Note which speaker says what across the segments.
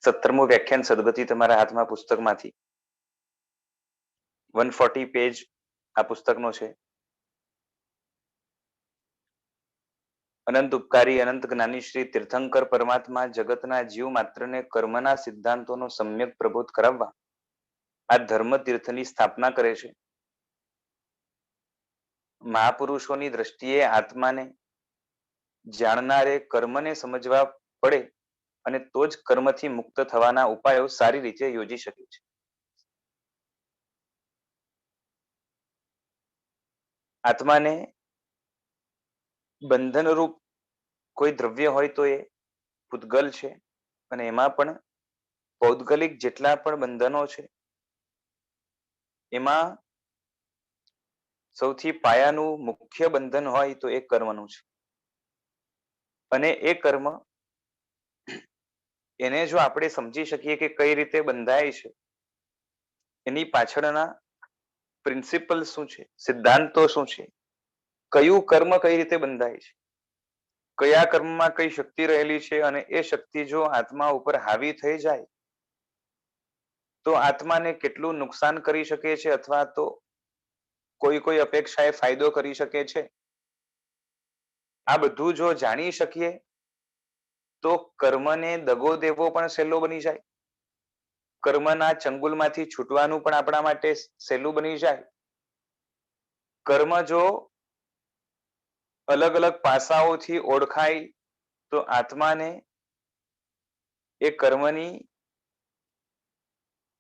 Speaker 1: 17મું વ્યાખ્યાન સદગતિ તમારા હાથમાં પુસ્તકમાંથી 140 પેજ આ પુસ્તકનો છે. અનંત ઉપકારી અનંત જ્ઞાની શ્રી તીર્થંકર પરમાત્મા જગતના જીવ માત્રને કર્મના સિદ્ધાંતોનો સમ્યક પ્રબોધ કરાવવા આ ધર્મ તીર્થની સ્થાપના કરે છે. મહાપુરુષોની દ્રષ્ટિએ આત્માને જાણનારે કર્મને સમજવા પડે અને તો જ કર્મથી મુક્ત થવાના ઉપાયો સારી રીતે યોજી શકે છે. આત્માને બંધનરૂપ કોઈ દ્રવ્ય હોય તો એ પૂતગલ છે, અને એમાં પણ પૌદ્ગલિક જેટલા પણ બંધનો છે એમાં સૌથી પાયાનું મુખ્ય બંધન હોય તો એ કર્મનું છે. અને એ કર્મ એને જો આપણે સમજી શકીએ કે કઈ રીતે બંધાય છે, એની પાછળના પ્રિન્સિપલ શું છે, સિદ્ધાંતો શું છે, કયું કર્મ કઈ રીતે બંધાય છે, કયા કર્મમાં કઈ શક્તિ રહેલી છે, અને એ શક્તિ જો આત્મા ઉપર હાવી થઈ જાય તો આત્માને કેટલું નુકસાન કરી શકે છે, અથવા તો કોઈ અપેક્ષાએ ફાયદો કરી શકે છે, આ બધું જો જાણી શકીએ તો કર્મને દગો દેવો પણ સહેલો બની જાય. કર્મના ચંગુલમાંથી છૂટવાનું પણ આપણા માટે સહેલું બની જાય. કર્મ જો અલગ અલગ પાસાઓથી ઓળખાય તો આત્માને એ કર્મની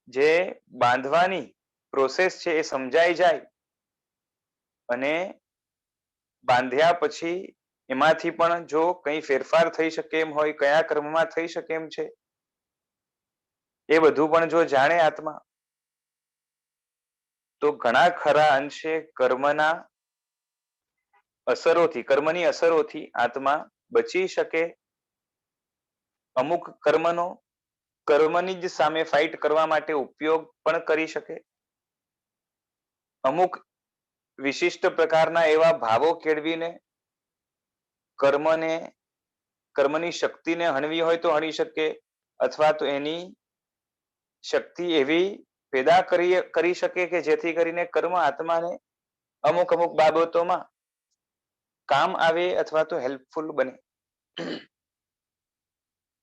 Speaker 1: જે બાંધવાની પ્રોસેસ છે એ સમજાઈ જાય, અને બાંધ્યા પછી એમાંથી પણ જો કંઈ ફેરફાર થઈ શકે એમ હોય, કયા કર્મમાં થઈ શકે એમ છે, એ બધું પણ જો જાણે આત્મા, તો ઘણા ખરા અંશે કર્મની અસરોથી આત્મા બચી શકે. અમુક કર્મની જ સામે ફાઇટ કરવા માટે ઉપયોગ પણ કરી શકે. અમુક વિશિષ્ટ પ્રકારના એવા ભાવો કેળવીને કર્મની શક્તિને હણવી હોય તો હણી શકે, અથવા તો એની શક્તિ એવી પેદા કરી શકે કે જેથી કરીને કર્મ આત્માને અમુક બાબતોમાં કામ આવે અથવા તો હેલ્પફુલ બને.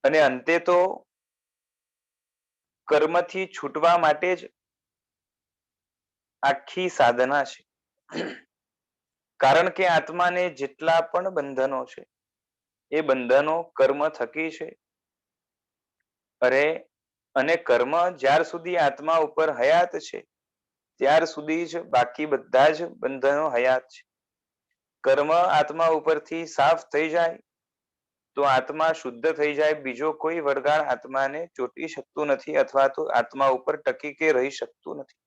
Speaker 1: અને અંતે તો કર્મથી છૂટવા માટે જ આખી સાધના છે. કારણ કે આત્માને જેટલા પણ બંધનો છે એ બંધનો કર્મ થકી છે. અને કર્મ જ્યાર સુધી આત્મા ઉપર હયાત છે ત્યાર સુધી જ બાકી બધા જ બંધનો હયાત છે. કર્મ આત્મા ઉપરથી સાફ થઈ જાય તો આત્મા શુદ્ધ થઈ જાય, બીજો કોઈ વળગાડ આત્માને ચોંટી શકતું નથી, અથવા તો આત્મા ઉપર ટકી કે રહી શકતું નથી.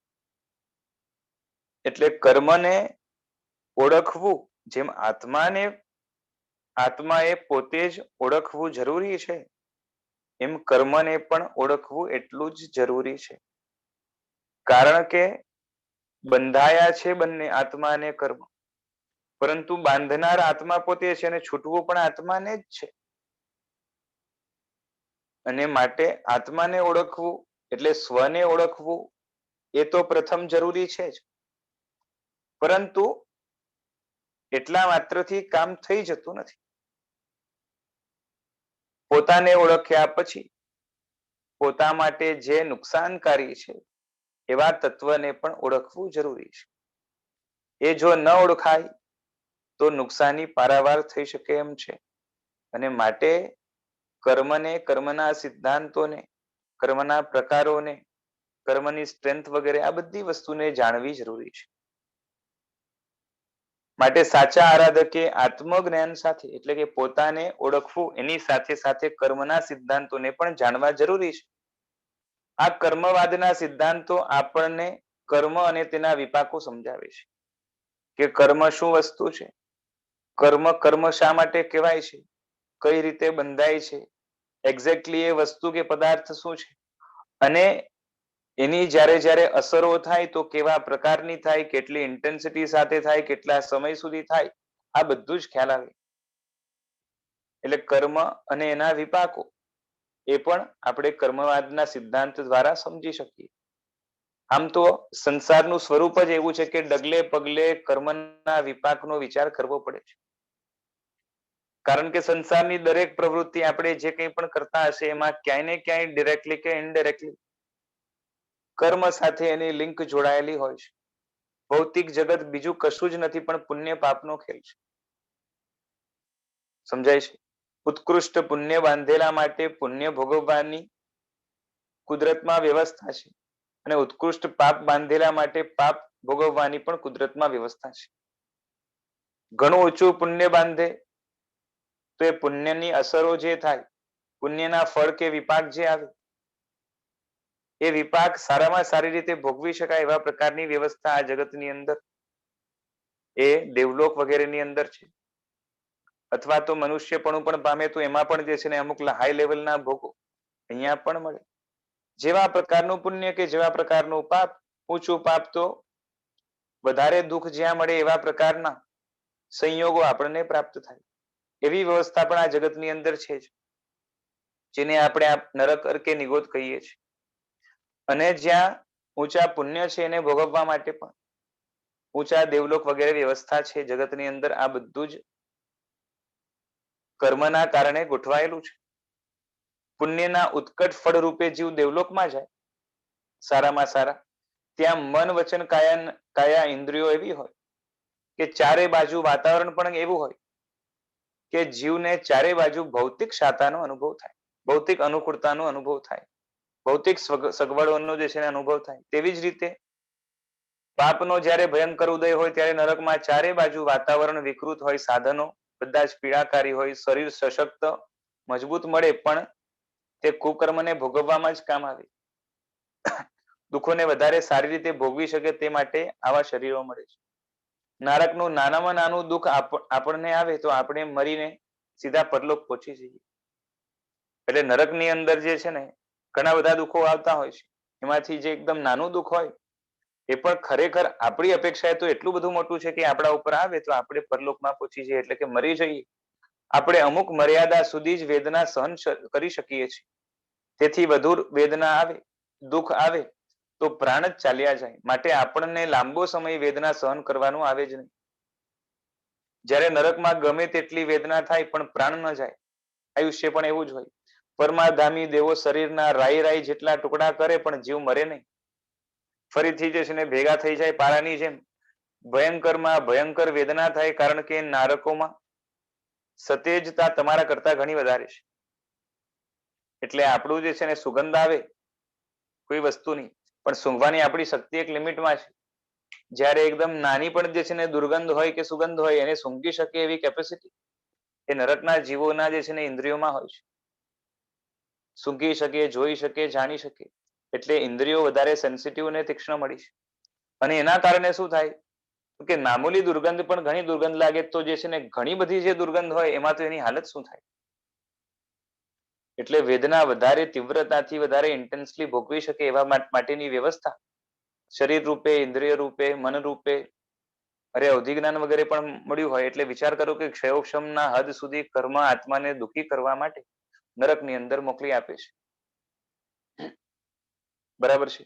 Speaker 1: એટલે કર્મને ઓળખવું, જેમ આત્માએ પોતે જ ઓળખવું જરૂરી છે, એમ કર્મને પણ ઓળખવું એટલું જ જરૂરી છે. કારણ કે બંધાયા છે બંને, આત્મા અને કર્મ, પરંતુ બાંધનાર આત્મા પોતે છે અને છૂટવું પણ આત્માને જ છે. અને માટે આત્માને ઓળખવું એટલે સ્વને ઓળખવું એ તો પ્રથમ જરૂરી છે જ, પરંતુ એટલા માત્રથી કામ થઈ જતું નથી. પોતાને ઓળખ્યા પછી પોતા માટે જે નુકસાનકારી છે એવા તત્વને પણ ઓળખવું જરૂરી છે. એ જો ન ઓળખાય તો નુકસાની પારાવાર થઈ શકે એમ છે. અને માટે કર્મને, કર્મના સિદ્ધાંતોને, કર્મના પ્રકારોને, કર્મની સ્ટ્રેન્થ વગેરે આ બધી વસ્તુને જાણવી જરૂરી છે. માટે સાચા આરાધકે આત્મજ્ઞાન સાથે, એટલે કે પોતાને ઓળખવું એની સાથે સાથે કર્મના સિદ્ધાંતોને પણ જાણવા જરૂરી છે. આ કર્મવાદના સિદ્ધાંતો આપણને કર્મ અને તેના વિપાકો સમજાવે છે કે કર્મ શું વસ્તુ છે, કર્મ શા માટે કહેવાય છે, કઈ રીતે બંધાય છે, એક્ઝેક્ટલી એ વસ્તુ કે પદાર્થ શું છે, અને એની જ્યારે અસરો થાય તો કેવા પ્રકારની થાય, કેટલી ઇન્ટેન્સિટી સાથે થાય, કેટલા સમય સુધી થાય, આ બધું જ ખ્યાલ આવે. એટલે કર્મ અને એના વિપાકો એ પણ આપણે કર્મવાદના સિદ્ધાંત દ્વારા સમજી શકીએ. આમ તો સંસારનું સ્વરૂપ જ એવું છે કે ડગલે પગલે કર્મના વિપાકનો વિચાર કરવો પડે છે. કારણ કે સંસારની દરેક પ્રવૃત્તિ આપણે જે કંઈ પણ કરતા હશે એમાં ક્યાંય ને ક્યાંય ડિરેક્ટલી કે ઇનડાયરેક્ટલી કર્મ સાથે એની લિંક જોડાયેલી હોય છે. ભૌતિક જગત બીજું કશું જ નથી પણ પુણ્ય પાપનો ખેલ છે. સમજાય છે? ઉત્કૃષ્ટ પુણ્ય બાંધેલા માટે પુણ્ય ભોગવવાની કુદરતમાં વ્યવસ્થા છે અને ઉત્કૃષ્ટ પાપ બાંધેલા માટે પાપ ભોગવવાની પણ કુદરતમાં વ્યવસ્થા છે. ઘણું ઊંચું પુણ્ય બાંધે તો એ પુણ્યની અસરો જે થાય, પુણ્યના ફળ કે વિપાક જે આવે, એ વિપાક સારામાં સારી રીતે ભોગવી શકાય એવા પ્રકારની વ્યવસ્થા આ જગતની અંદર એ દેવલોક વગેરેની અંદર છે. અથવા તો મનુષ્યપણું પણ પામે તો એમાં પણ જે છે ને અમુક હાઈ લેવલના ભોગો અહીંયા પણ મળે. જેવા પ્રકારનું પુણ્ય કે જેવા પ્રકારનું પાપ, ઊંચું પાપ તો વધારે દુઃખ જ્યાં મળે એવા પ્રકારના સંયોગો આપણને પ્રાપ્ત થાય. એવી વ્યવસ્થા પણ આ જગતની અંદર છે જ, જેને આપણે આ નરક કે નિગોદ કહીએ છીએ. અને જ્યાં ઊંચા પુણ્ય છે એને ભોગવવા માટે પણ ઊંચા દેવલોક વગેરે વ્યવસ્થા છે જગતની અંદર. આ બધું જ કર્મના કારણે ગોઠવાયેલું છે. પુણ્યના ઉત્કટ ફળ રૂપે જીવ દેવલોકમાં જાય સારામાં સારા, ત્યાં મન વચન કાયા ઇન્દ્રિયો એવી હોય કે ચારે બાજુ વાતાવરણ પણ એવું હોય કે જીવને ચારે બાજુ ભૌતિક શાતાનો અનુભવ થાય, ભૌતિક અનુકૂળતાનો અનુભવ થાય, ભૌતિક સગવડોનો જે છે અનુભવ થાય. તેવી જ રીતે પાપનો જ્યારે ભયંકર ઉદય હોય ત્યારે નરકમાં ચારે બાજુ વાતાવરણ વિકૃત હોય, સાધનો બધા જ પીડાકારી હોય, શરીર સશક્ત મજબૂત મળે પણ તે કુકર્મને ભોગવવામાં જ કામ આવે. દુઃખોને વધારે સારી રીતે ભોગવી શકે તે માટે આવા શરીરો મળે છે. નરકનું નાનામાં નાનું દુઃખ આપણને આવે તો આપણે મરીને સીધા પરલોક પહોંચી જઈએ. એટલે નરકની અંદર જે છે ને ઘણા બધા દુઃખો આવતા હોય છે. એમાંથી જે એકદમ નાનું દુઃખ હોય એ પણ ખરેખર આપણી અપેક્ષાએ તો એટલું બધું મોટું છે કે આપણા ઉપર આવે તો આપણે પરલોકમાં પહોંચી જઈએ, એટલે કે મરી જઈએ. આપણે અમુક મર્યાદા સુધી જ વેદના સહન કરી શકીએ છીએ. તેથી વધુ વેદના આવે, દુઃખ આવે તો પ્રાણ જ ચાલ્યા જાય. માટે આપણને લાંબો સમય વેદના સહન કરવાનું આવે જ નહીં. જ્યારે નરકમાં ગમે તેટલી વેદના થાય પણ પ્રાણ ન જાય. આયુષ્ય પણ એવું જ હોય. પરમાધામી દેવો શરીરના રાઈ રાઈ જેટલા ટુકડા કરે પણ જીવ મરે નહીં. ફરીથી જે છે ને ભેગા થઈ જાય પારાની જેમ. ભયંકરમાં ભયંકર વેદના થાય, કારણ કે નારકોમાં સતેજતા તમારા કરતા ઘણી વધારે છે. એટલે આપણું જે છે ને સુગંધ આવે કોઈ વસ્તુની, પણ સૂંઘવાની આપણી શક્તિ એક લિમિટમાં છે. જ્યારે એકદમ નાની પણ જે છે ને દુર્ગંધ હોય કે સુગંધ હોય એને સૂંઘી શકે એવી કેપેસિટી એ નરકના જીવોના જે છે ને ઇન્દ્રિયોમાં હોય છે. સૂંઘી શકે, જોઈ શકે, જાણી શકે. એટલે ઇન્દ્રિયો વધારે સેન્સિટિવ અને તીક્ષ્ણ મળી છે. અને એના કારણે શું થાય કે મામૂલી દુર્ગંધ પણ ઘણી દુર્ગંધ લાગે તો જે છે ને ઘણી બધી જે દુર્ગંધ હોય એમાં તો એની હાલત શું થાય. એટલે વેદના વધારે તીવ્રતાથી વધારે ઇન્ટેન્સલી ભોગવી શકે એવા માટેની વ્યવસ્થા શરીર રૂપે, ઇન્દ્રિય રૂપે, મન રૂપે, અરે અવધિજ્ઞાન વગેરે પણ મળ્યું હોય. એટલે વિચાર કરો કે ક્ષયોક્ષમના હદ સુધી કર્મ આત્માને દુઃખી કરવા માટે નરકની અંદર મોકલી આપે છે. બરાબર છે?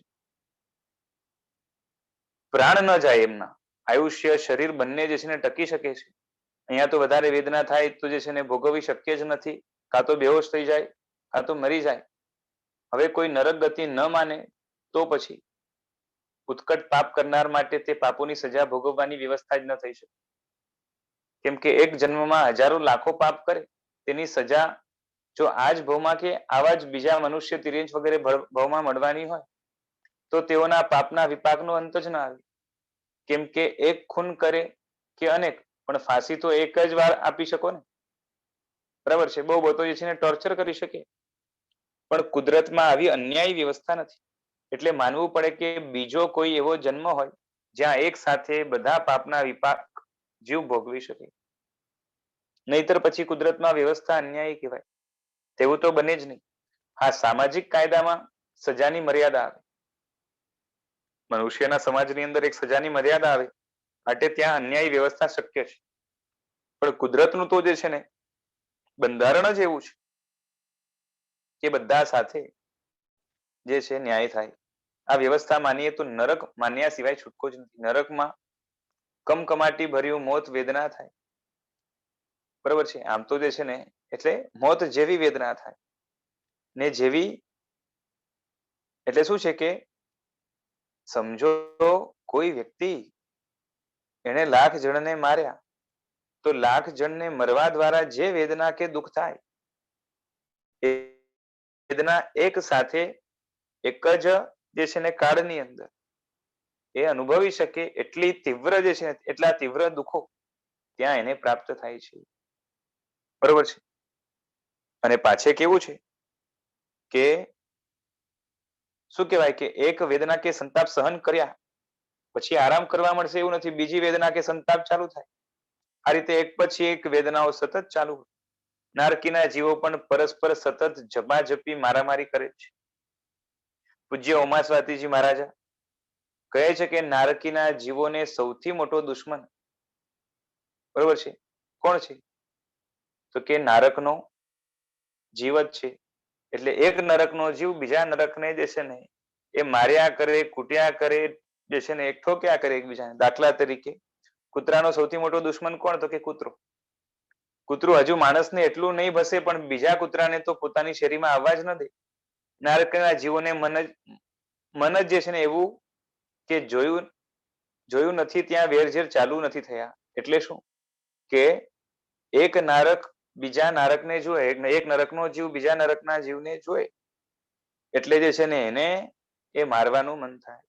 Speaker 1: પ્રાણ ન જાય એમના, આયુષ્ય શરીર બંને જે છે ને ટકી શકે છે. અહીંયા તો વધારે વેદના થાય તો જે છે ને ભોગવવી શક્ય જ નથી. કાં તો બેહોશ થઈ જાય, કાં તો મરી જાય. હવે કોઈ નરક ગતિ ન માને તો પછી ઉત્કટ પાપ કરનાર માટે તે પાપોની સજા ભોગવવાની વ્યવસ્થા જ ન થઈ શકે. કેમ કે એક જન્મમાં હજારો લાખો પાપ કરે તેની સજા જો આ જ ભવમાં કે આવા જ બીજા મનુષ્ય તિર્યંચ વગેરે ભવમાં મળવાની હોય તો તેઓના પાપના વિપાકનો અંત જ ના આવે. કેમ કે એક ખૂન કરે કે અનેક, પણ ફાંસી તો એક જ વાર આપી શકો ને. બરાબર છે? બહુ તો જે છે ને ટોર્ચર કરી શકે. પણ કુદરતમાં આવી અન્યાયી વ્યવસ્થા નથી. એટલે માનવું પડે કે બીજો કોઈ એવો જન્મ હોય જ્યાં એક સાથે બધા પાપના વિપાક જીવ ભોગવી શકે. નહીતર પછી કુદરતમાં વ્યવસ્થા અન્યાયી કહેવાય. તેવું તો બને જ નહીં. હા, સામાજિક કાયદામાં સજાની મર્યાદા આવે. મનુષ્યના સમાજની અંદર એક સજાની મર્યાદા આવે માટે ત્યાં અન્યાયી વ્યવસ્થા શક્ય છે. પણ કુદરતનું તો જે છે ને બંધારણ જ એવું છે કે બધા સાથે જે છે ન્યાય થાય. આ વ્યવસ્થા માનીએ તો નરક માન્યા સિવાય છૂટકો જ નથી. નરકમાં કમકમાટી ભર્યું મોત વેદના થાય. બરોબર છે. આમ તો જે છે ને એટલે મોત જેવી વેદના થાય ને જેવી એટલે શું છે કે સમજો કોઈ વ્યક્તિ એને લાખ જણને માર્યા તો લાખ જણને મરવા દ્વારા જે વેદના કે દુઃખ થાય એ વેદના એક સાથે એક જ જે છે ને કાળની અંદર એ અનુભવી શકે એટલી તીવ્ર જે છે એટલા તીવ્ર દુઃખો ત્યાં એને પ્રાપ્ત થાય છે. બરોબર છે. અને પાછે કેવું છે કે શું કહેવાય કે એક વેદના કે સંતાપ સહન કર્યા પછી આરામ કરવા મળશે એવું નથી. બીજી વેદના કે સંતાપ ચાલુ થાય. આ રીતે એક પછી એક વેદનાઓ સતત ચાલુ હોય. નારકીના જીવો પણ પરસ્પર સતત ઝપાઝપી મારામારી કરે છે. પૂજ્ય ઉમા સ્વાતીજી મહારાજા કહે છે કે નારકીના જીવોને સૌથી મોટો દુશ્મન બરોબર છે કોણ છે? તો કે નારકનો જીવ જ છે. એટલે એક નરકનો જીવ બીજા નરકને જે છે ને એ માર્યા કરે, કૂટ્યા કરે, જે છે ને એક ઠોક્યા કરે એકબીજાને. દાખલા તરીકે કૂતરાનો સૌથી મોટો દુશ્મન કોણ? તો કે કૂતરો. કૂતરું હજુ માણસને એટલું નહીં ભસે પણ બીજા કૂતરાને તો પોતાની શેરીમાં આવવા જ ન દે. નારકના જીવોને મન જ જે છે ને એવું કે જોયું નથી ત્યાં વેરઝેર ચાલુ નથી થયા. એટલે શું કે એક નારક બીજા નારકને જોએ, એક નરકનો જીવ બીજા નરકના જીવને જોએ એટલે જે છે ને એને એ મારવાનું મન થાય.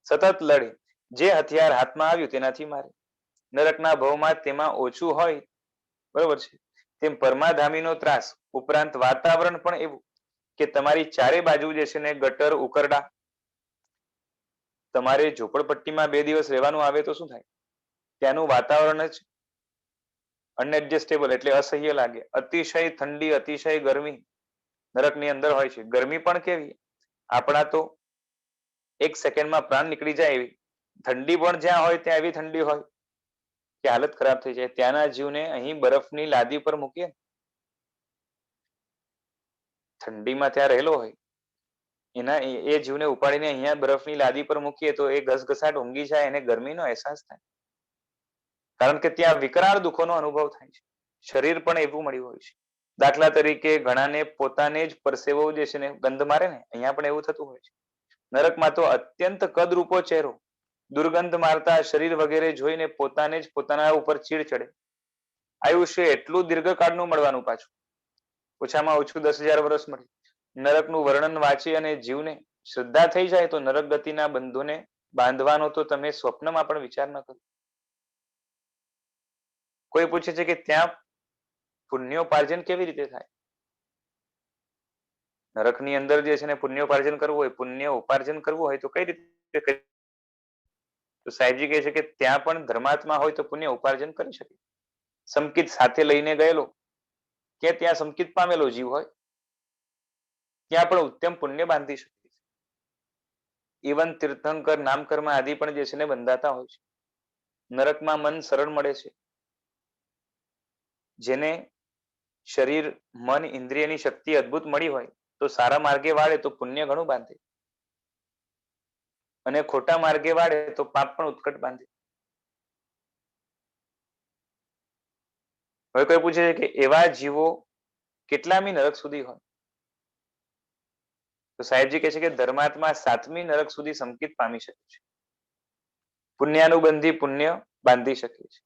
Speaker 1: સતત લડે. જે હથિયાર હાથમાં આવ્યું તેનાથી મારે. નરકના ભવમાં તેમાં ઓછું હોય બરોબર છે. તેમ પરમાધામીનો ત્રાસ ઉપરાંત વાતાવરણ પણ એવું કે તમારી ચારે બાજુ જે છે ને ગટર, ઉકરડા. તમારે ઝોપડપટ્ટીમાં 2 દિવસ રહેવાનું આવે તો શું થાય? ત્યાંનું વાતાવરણ જ અનએડજસ્ટેબલ એટલે અસહ્ય લાગે. અતિશય ઠંડી, અતિશય ગરમી નરકની અંદર હોય છે. ગરમી પણ કેવી? આપણા તો એક સેકન્ડમાં પ્રાણ નીકળી જાય એવી. ઠંડી પણ જ્યાં હોય ત્યાં એવી ઠંડી હોય કે હાલત ખરાબ થઈ જાય. ત્યાંના જીવને અહીં બરફની લાદી પર મૂકીએ, ઠંડીમાં ત્યાં રહેલો હોય એના એ જીવને ઉપાડીને અહીંયા બરફની લાદી પર મૂકીએ તો એ ઘસઘસાટ ઊંઘી જાય, એને ગરમીનો અહેસાસ થાય. કારણ કે ત્યાં વિકરાળ દુઃખોનો અનુભવ થાય છે. શરીર પણ એવું મળ્યું હોય છે. દાખલા તરીકે ઘણાને પોતાને જ પરસેવો જે છે ને ગંધ મારે ને, અહીંયા પણ એવું થતું હોય છે. નરકમાં તો અત્યંત કદરૂપો ચહેરો, દુર્ગંધ મારતા શરીર વગેરે જોઈને પોતાને જ પોતાના ઉપર ચીડ ચડે. આયુષ્ય એટલું દીર્ઘકાળનું મળવાનું પાછું. ઓછામાં ઓછું 10,000 વર્ષ મળે. નરકનું વર્ણન વાંચી અને જીવને શ્રદ્ધા થઈ જાય તો નરક ગતિના બંધોને બાંધવાનો તો તમે સ્વપ્નમાં પણ વિચાર ન કરો. કોઈ પૂછે છે કે ત્યાં પુણ્યોપાર્જન કેવી રીતે થાય? નરકની અંદર જે છે ને પુણ્યોપાર્જન કરવું હોય, પુણ્ય ઉપાર્જન કરવું હોય તો કઈ રીતે કરી? તો સાહેબજી કહે છે કે ત્યાં પણ ધર્માત્મા હોય તો પુણ્ય ઉપાર્જન કરી શકે. સંકિત સાથે લઈને ગયેલો કે ત્યાં સંકિત પામેલો જીવ હોય ત્યાં પણ ઉત્તમ પુણ્ય બાંધી શકે છે. ઇવન તીર્થંકર, નામકર્મ આદિ પણ જે છે ને બંધાતા હોય છે. નરકમાં મન સરળ મળે છે. જેને શરીર, મન, ઇન્દ્રિયની શક્તિ અદ્ભુત મળી હોય તો સારા માર્ગે વાળે તો પુણ્ય ઘણું બાંધે અને ખોટા માર્ગે વાળે તો પાપ પણ ઉત્કટ બાંધે. હવે કોઈ પૂછે છે કે એવા જીવો કેટલામી નરક સુધી હોય? તો સાહેબજી કહે છે કે ધર્માત્મા 7મી નરક સુધી સંકિત પામી શકે છે. પુણ્યાનુબંધી પુણ્ય બાંધી શકે છે.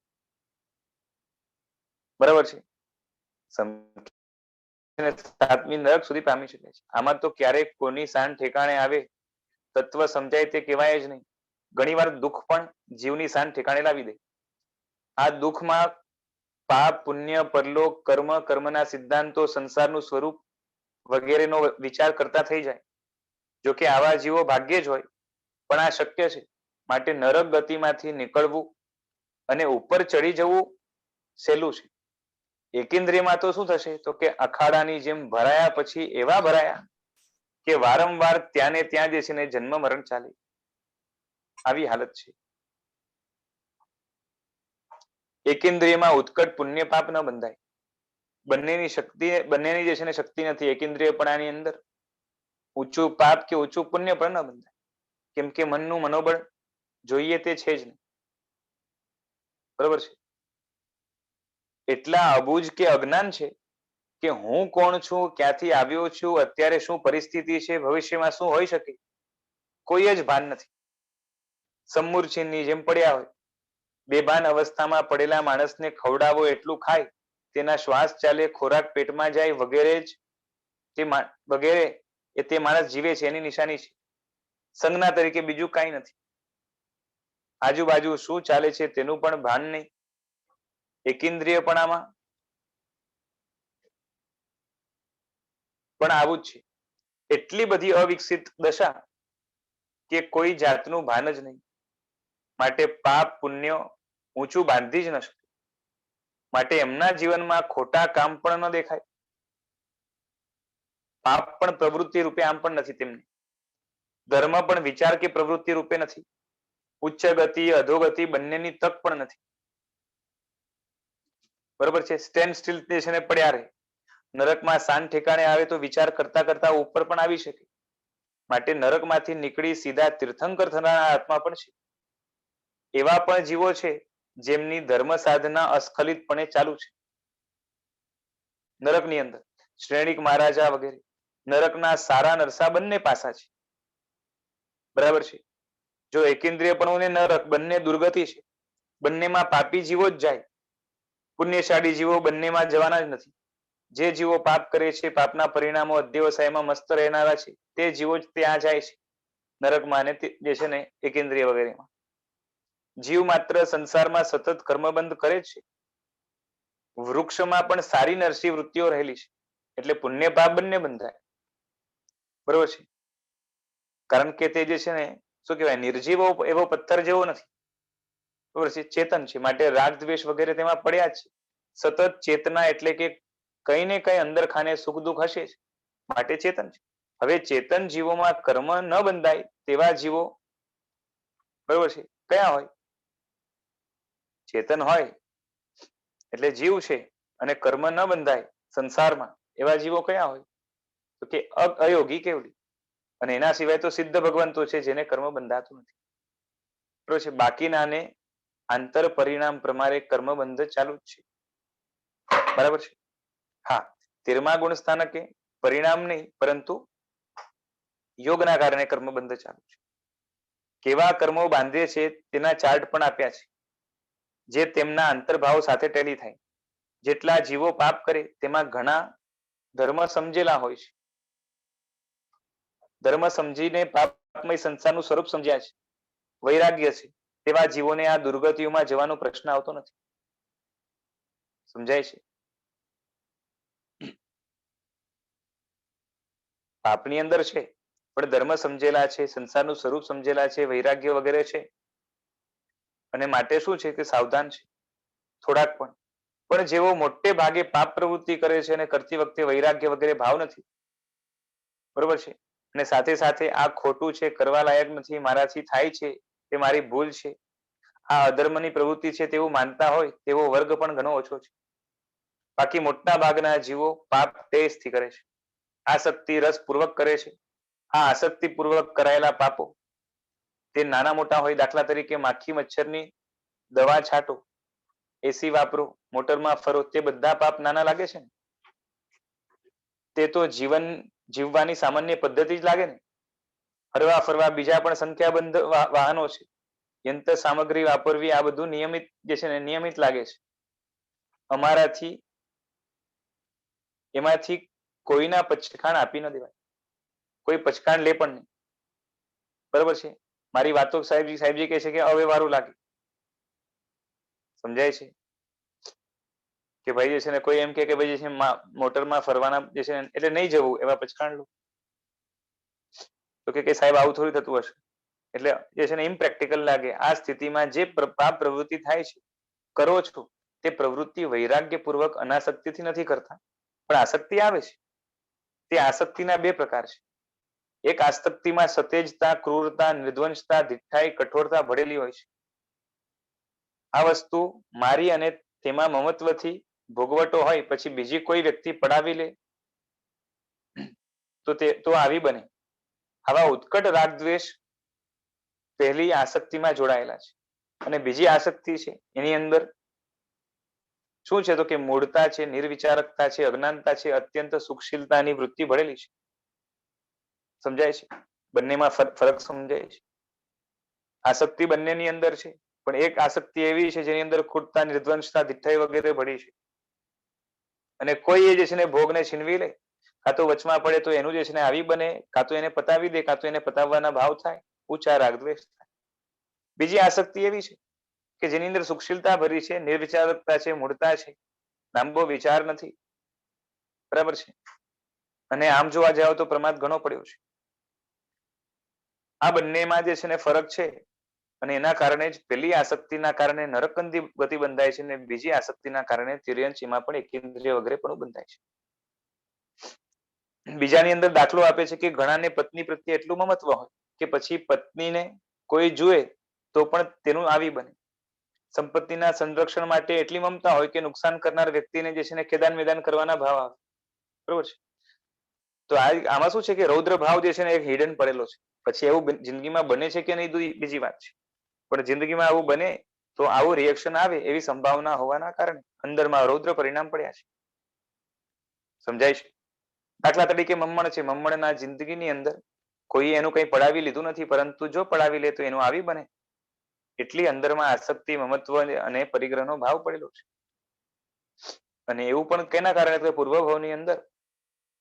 Speaker 1: બરાબર છે. 7મી નરક સુધી પામી શકે છે. આમાં તો ક્યારેક કોની શાન ઠેકાણે આવે, તત્વ સમજાય તે કહેવાય જ નહીં. ઘણીવાર દુઃખ પણ જીવની શાન ઠેકાણે લાવી દે. આ દુઃખમાં પાપ, પુણ્ય, પરલોક, કર્મ, કર્મના સિદ્ધાંતો, સંસારનું સ્વરૂપ વગેરેનો વિચાર કરતા થઈ જાય. જોકે આવા જીવો ભાગ્યે જ હોય પણ આ શક્ય છે. માટે નરક ગતિમાંથી નીકળવું અને ઉપર ચડી જવું સહેલું છે. એકેન્દ્રિયમાં તો શું થશે? તો કે અખાડાની જેમ ભરાયા પછી એવા ભરાયા કે વારંવાર ત્યાં ને ત્યાં જે છે ને જન્મ મરણ ચાલે. આવી હાલત છે. એકેન્દ્રિયમાં ઉત્કટ પુણ્ય પાપ ન બંધાય. બંનેની જે છે ને શક્તિ નથી એકેન્દ્રિયપણાની અંદર. ઊંચું પાપ કે ઊંચું પુણ્ય પણ ન બંધાય, કેમ કે મનનું મનોબળ જોઈએ તે છે જ નહીં. બરોબર છે. એટલા અબૂજ કે અજ્ઞાન છે કે હું કોણ છું, ક્યાંથી આવ્યો છું, અત્યારે શું પરિસ્થિતિ છે, ભવિષ્યમાં શું હોઈ શકે, કોઈ જ ભાન નથી. સમૂરછીનની જેમ પડ્યા હોય. બેભાન અવસ્થામાં પડેલા માણસને ખવડાવો એટલું ખાય, તેના શ્વાસ ચાલે, ખોરાક પેટમાં જાય વગેરે જ વગેરે એ તે માણસ જીવે છે એની નિશાની છે. સંજ્ઞા તરીકે બીજું કાંઈ નથી. આજુબાજુ શું ચાલે છે તેનું પણ ભાન નહીં. એકેન્દ્રિયપણામાં પણ આવું જ છે. એટલી બધી અવિકસિત દશા કે કોઈ જાતનું ભાન જ નહીં. માટે પાપ પુણ્ય ઊંચું બાંધી જ ન શકે. માટે એમના જીવનમાં ખોટા કામ પણ ન દેખાય. પાપ પણ પ્રવૃત્તિ રૂપે આમ પણ નથી તેમની. ધર્મ પણ વિચાર કે પ્રવૃત્તિ રૂપે નથી. ઉચ્ચ ગતિ અધોગતિ બંનેની તક પણ નથી. બરોબર છે. સ્ટેન્ડ સ્ટીલ છે ને પડ્યા રહે. નરકમાં શાન ઠેકાણે આવે તો વિચાર કરતા કરતા ઉપર પણ આવી શકે. માટે નરકમાંથી નીકળી સીધા તીર્થંકર થનારા આત્મા પણ છે. એવા પણ જીવો છે જેમની ધર્મ સાધના અસ્ખલિતપણે ચાલુ છે. નરકની અંદર શ્રેણિક મહારાજા વગેરે નરકના સારા નરસા બંને પાસા છે. બરાબર છે. જો એકેન્દ્રિયપણું ને નરક બંને દુર્ગતિ છે. બંનેમાં પાપી જીવો જ જાય. પુણ્યશાળી જીવો બંનેમાં જવાના જ નથી. જે જીવો પાપ કરે છે, પાપના પરિણામો અધ્યવસાયમાં મસ્ત રહેનારા છે, તે જીવો જ ત્યાં જાય છે નરકમાં અને જે છે ને એકેન્દ્રિય વગેરેમાં. જીવ માત્ર સંસારમાં સતત કર્મબંધ કરે છે. વૃક્ષમાં પણ સારી નરસી વૃત્તિઓ રહેલી છે. એટલે પુણ્ય પાપ બંને બંધાય. બરોબર છે. કારણ કે તે જે છે ને શું કહેવાય નિર્જીવ એવો પથ્થર જેવો નથી. બરોબર છે. ચેતન છે. માટે રાગ દ્વેષ વગેરે તેમાં પડ્યા જ છે. સતત ચેતના એટલે કે કઈ ને કઈ અંદર ખાને સુખ દુઃખ હશે જ. માટે ચેતન છે. હવે ચેતન જીવોમાં કર્મ ન બંધાય તેવા જીવો બરોબર છે કયા હોય? ચેતન હોય એટલે જીવ છે અને કર્મ ન બંધાય સંસારમાં એવા જીવો કયા હોય? તો કે અયોગી કેવડી. અને એના સિવાય તો સિદ્ધ ભગવંતો છે જેને કર્મ બંધાતું નથી. બરોબર છે. બાકીનાને આંતર પરિણામ પ્રમાણે કર્મબંધ ચાલુ જ છે. બરાબર છે. હા, 13મા ગુણ સ્થાનકે પરિણામ નહીં પરંતુ યોગના કારણે કર્મબંધ ચાલુ છે. કેવા કર્મો બાંધે છે તેના ચાર્ટ પણ આપ્યા છે, જે તેમના અંતર્ભાવ સાથે ટેલી થાય. જેટલા જીવો પાપ કરે તેમાં ઘણા ધર્મ સમજેલા હોય છે. ધર્મ સમજીને પાપમય સંસારનું સ્વરૂપ સમજ્યા છે, વૈરાગ્ય છે, તેવા જીવોને આ દુર્ગતિઓમાં જવાનો પ્રશ્ન આવતો નથી. સમજાય છે? પાપની અંદર છે પણ ધર્મ સમજેલા છે, સંસારનું સ્વરૂપ સમજેલા છે, વૈરાગ્ય વગેરે છે. અને માટે શું છે કે સાવધાન છે થોડાક પણ જેવો મોટે ભાગે પાપ પ્રવૃત્તિ કરે છે અને કરતી વખતે વૈરાગ્ય વગેરે ભાવ નથી. બરોબર છે. અને સાથે સાથે આ ખોટું છે, કરવા લાયક નથી, મારાથી થાય છે, તે મારી ભૂલ છે, આ અધર્મની પ્રવૃત્તિ છે તેવું માનતા હોય તેવો વર્ગ પણ ઘણો ઓછો છે. બાકી મોટા ભાગના જીવો પાપ તેજથી કરે છે, આસક્તિ રસપૂર્વક કરે છે. આ આસક્તિપૂર્વક કરાયેલા પાપો તે નાના મોટા હોય. દાખલા તરીકે માખી મચ્છરની દવા છાંટો, એસી વાપરો, મોટરમાં ફરો, તે બધા પાપ નાના લાગે છે ને? તે તો જીવન જીવવાની સામાન્ય પદ્ધતિ જ લાગે ને. હરવા ફરવા બીજા પણ સંખ્યાબંધ વાહનો છે, યંત્ર સામગ્રી વાપરવી, આ બધું નિયમિત જે છે ને નિયમિત લાગે છે. અમારાથી એમાંથી કોઈના પચખાણ આપી ન દેવાય. કોઈ પચખાણ લે પણ નહીં. બરોબર છે. મારી વાતો સાહેબજી કહે છે કે અવ્યવહારુ લાગે. સમજાય છે કે ભાઈ જે છે ને કોઈ એમ કે ભાઈ જે છે મોટરમાં ફરવાના જે છે એટલે નહીં જવું, એવા પચખાણ લો. તો કે સાહેબ આવું થોડું થતું હશે. એટલે જે છે ને ઇમ્પ્રેક્ટિકલ લાગે. આ સ્થિતિમાં જે પાપ પ્રવૃત્તિ થાય છે, કરો છો, તે પ્રવૃત્તિ વૈરાગ્યપૂર્વક અનાસક્તિથી નથી કરતા, પણ આસક્તિ આવે છે. તે આસક્તિના બે પ્રકાર છે. એક આસક્તિમાં સતેજતા, ક્રૂરતા, નિર્દ્વંશતા, દિઠાઈ, કઠોરતા ભળેલી હોય છે. આ વસ્તુ મારી અને તેમાં મમત્વથી ભોગવટો હોય પછી બીજી કોઈ વ્યક્તિ પડાવી લે તો તે તો આવી બને. આવા ઉત્કટ રાગ દ્વેષ પહેલી આસક્તિમાં જોડાયેલા છે. અને બીજી આસક્તિ છે એની અંદર શું છે તો કે મૂળતા છે, નિર્વિચારકતા છે, અજ્ઞાનતા છે, અત્યંત સુખશીલતાની વૃત્તિ ભળેલી છે. સમજાય છે? બંનેમાં ફરક સમજાય છે. આસક્તિ બંનેની અંદર છે, પણ એક આસક્તિ એવી છે જેની અંદર ખૂટતા, નિર્દ્વંશતા, દિઠ્ઠાઈ વગેરે ભળી છે. અને કોઈ એ જે છે ને ભોગને છીનવી લે, કાં તો વચમાં પડે તો એનું જે છે ને આવી બને, કાં તો એને પતાવી દે, કાં તો એને પતાવવાના ભાવ થાય, ઊંચા રાગદ્વેષ થાય. બીજી આસક્તિ એવી છે કે જેની અંદર સુખશીલતા ભરી છે, નિર્વિચારકતા છે, મૂળતા છે, લાંબો વિચાર નથી. બરાબર છે? અને આમ જોવા જાવ તો પ્રમાદ ઘણો પડ્યો છે. આ બંનેમાં જે છે ને ફરક છે, અને એના કારણે જ પેલી આસક્તિના કારણે નરકગંધી ગતિ બંધાય છે, અને બીજી આસક્તિના કારણે તિર્યંચીમાં પણ એકેન્દ્રિય વગેરે પણ બંધાય છે. બીજાની અંદર દાખલો આપે છે કે ઘણાને પત્ની પ્રત્યે એટલું મમત્વ હોય કે પછી પત્નીને કોઈ જુએ તો પણ તેનું આવી બને. સંપત્તિના સંરક્ષણ માટે એટલી મમતા હોય કે નુકસાન કરનાર વ્યક્તિને જે છે ને ખેદાન મેદાન કરવાના ભાવ આવે. બરોબર છે? તો આમાં શું છે કે રૌદ્ર ભાવ જે છે ને એક હિડન પડેલો છે. પછી એવું જિંદગીમાં બને છે કે નહીં બીજી વાત છે, પણ જિંદગીમાં આવું બને તો આવું રિએક્શન આવે એવી સંભાવના હોવાના કારણે અંદરમાં રૌદ્ર પરિણામ પડ્યા છે. સમજાય છે? દાખલા તરીકે મમ્મણ છે, મમ્મણના જિંદગીની અંદર કોઈ એનું કંઈ પડાવી લીધું નથી, પરંતુ જો પડાવી લે તો એનું આવી બને. એટલી અંદરમાં આસક્તિ, મમત્વ અને પરિગ્રહનો ભાવ પડેલો છે. અને એવું પણ કેના કારણે પૂર્વભાવની અંદર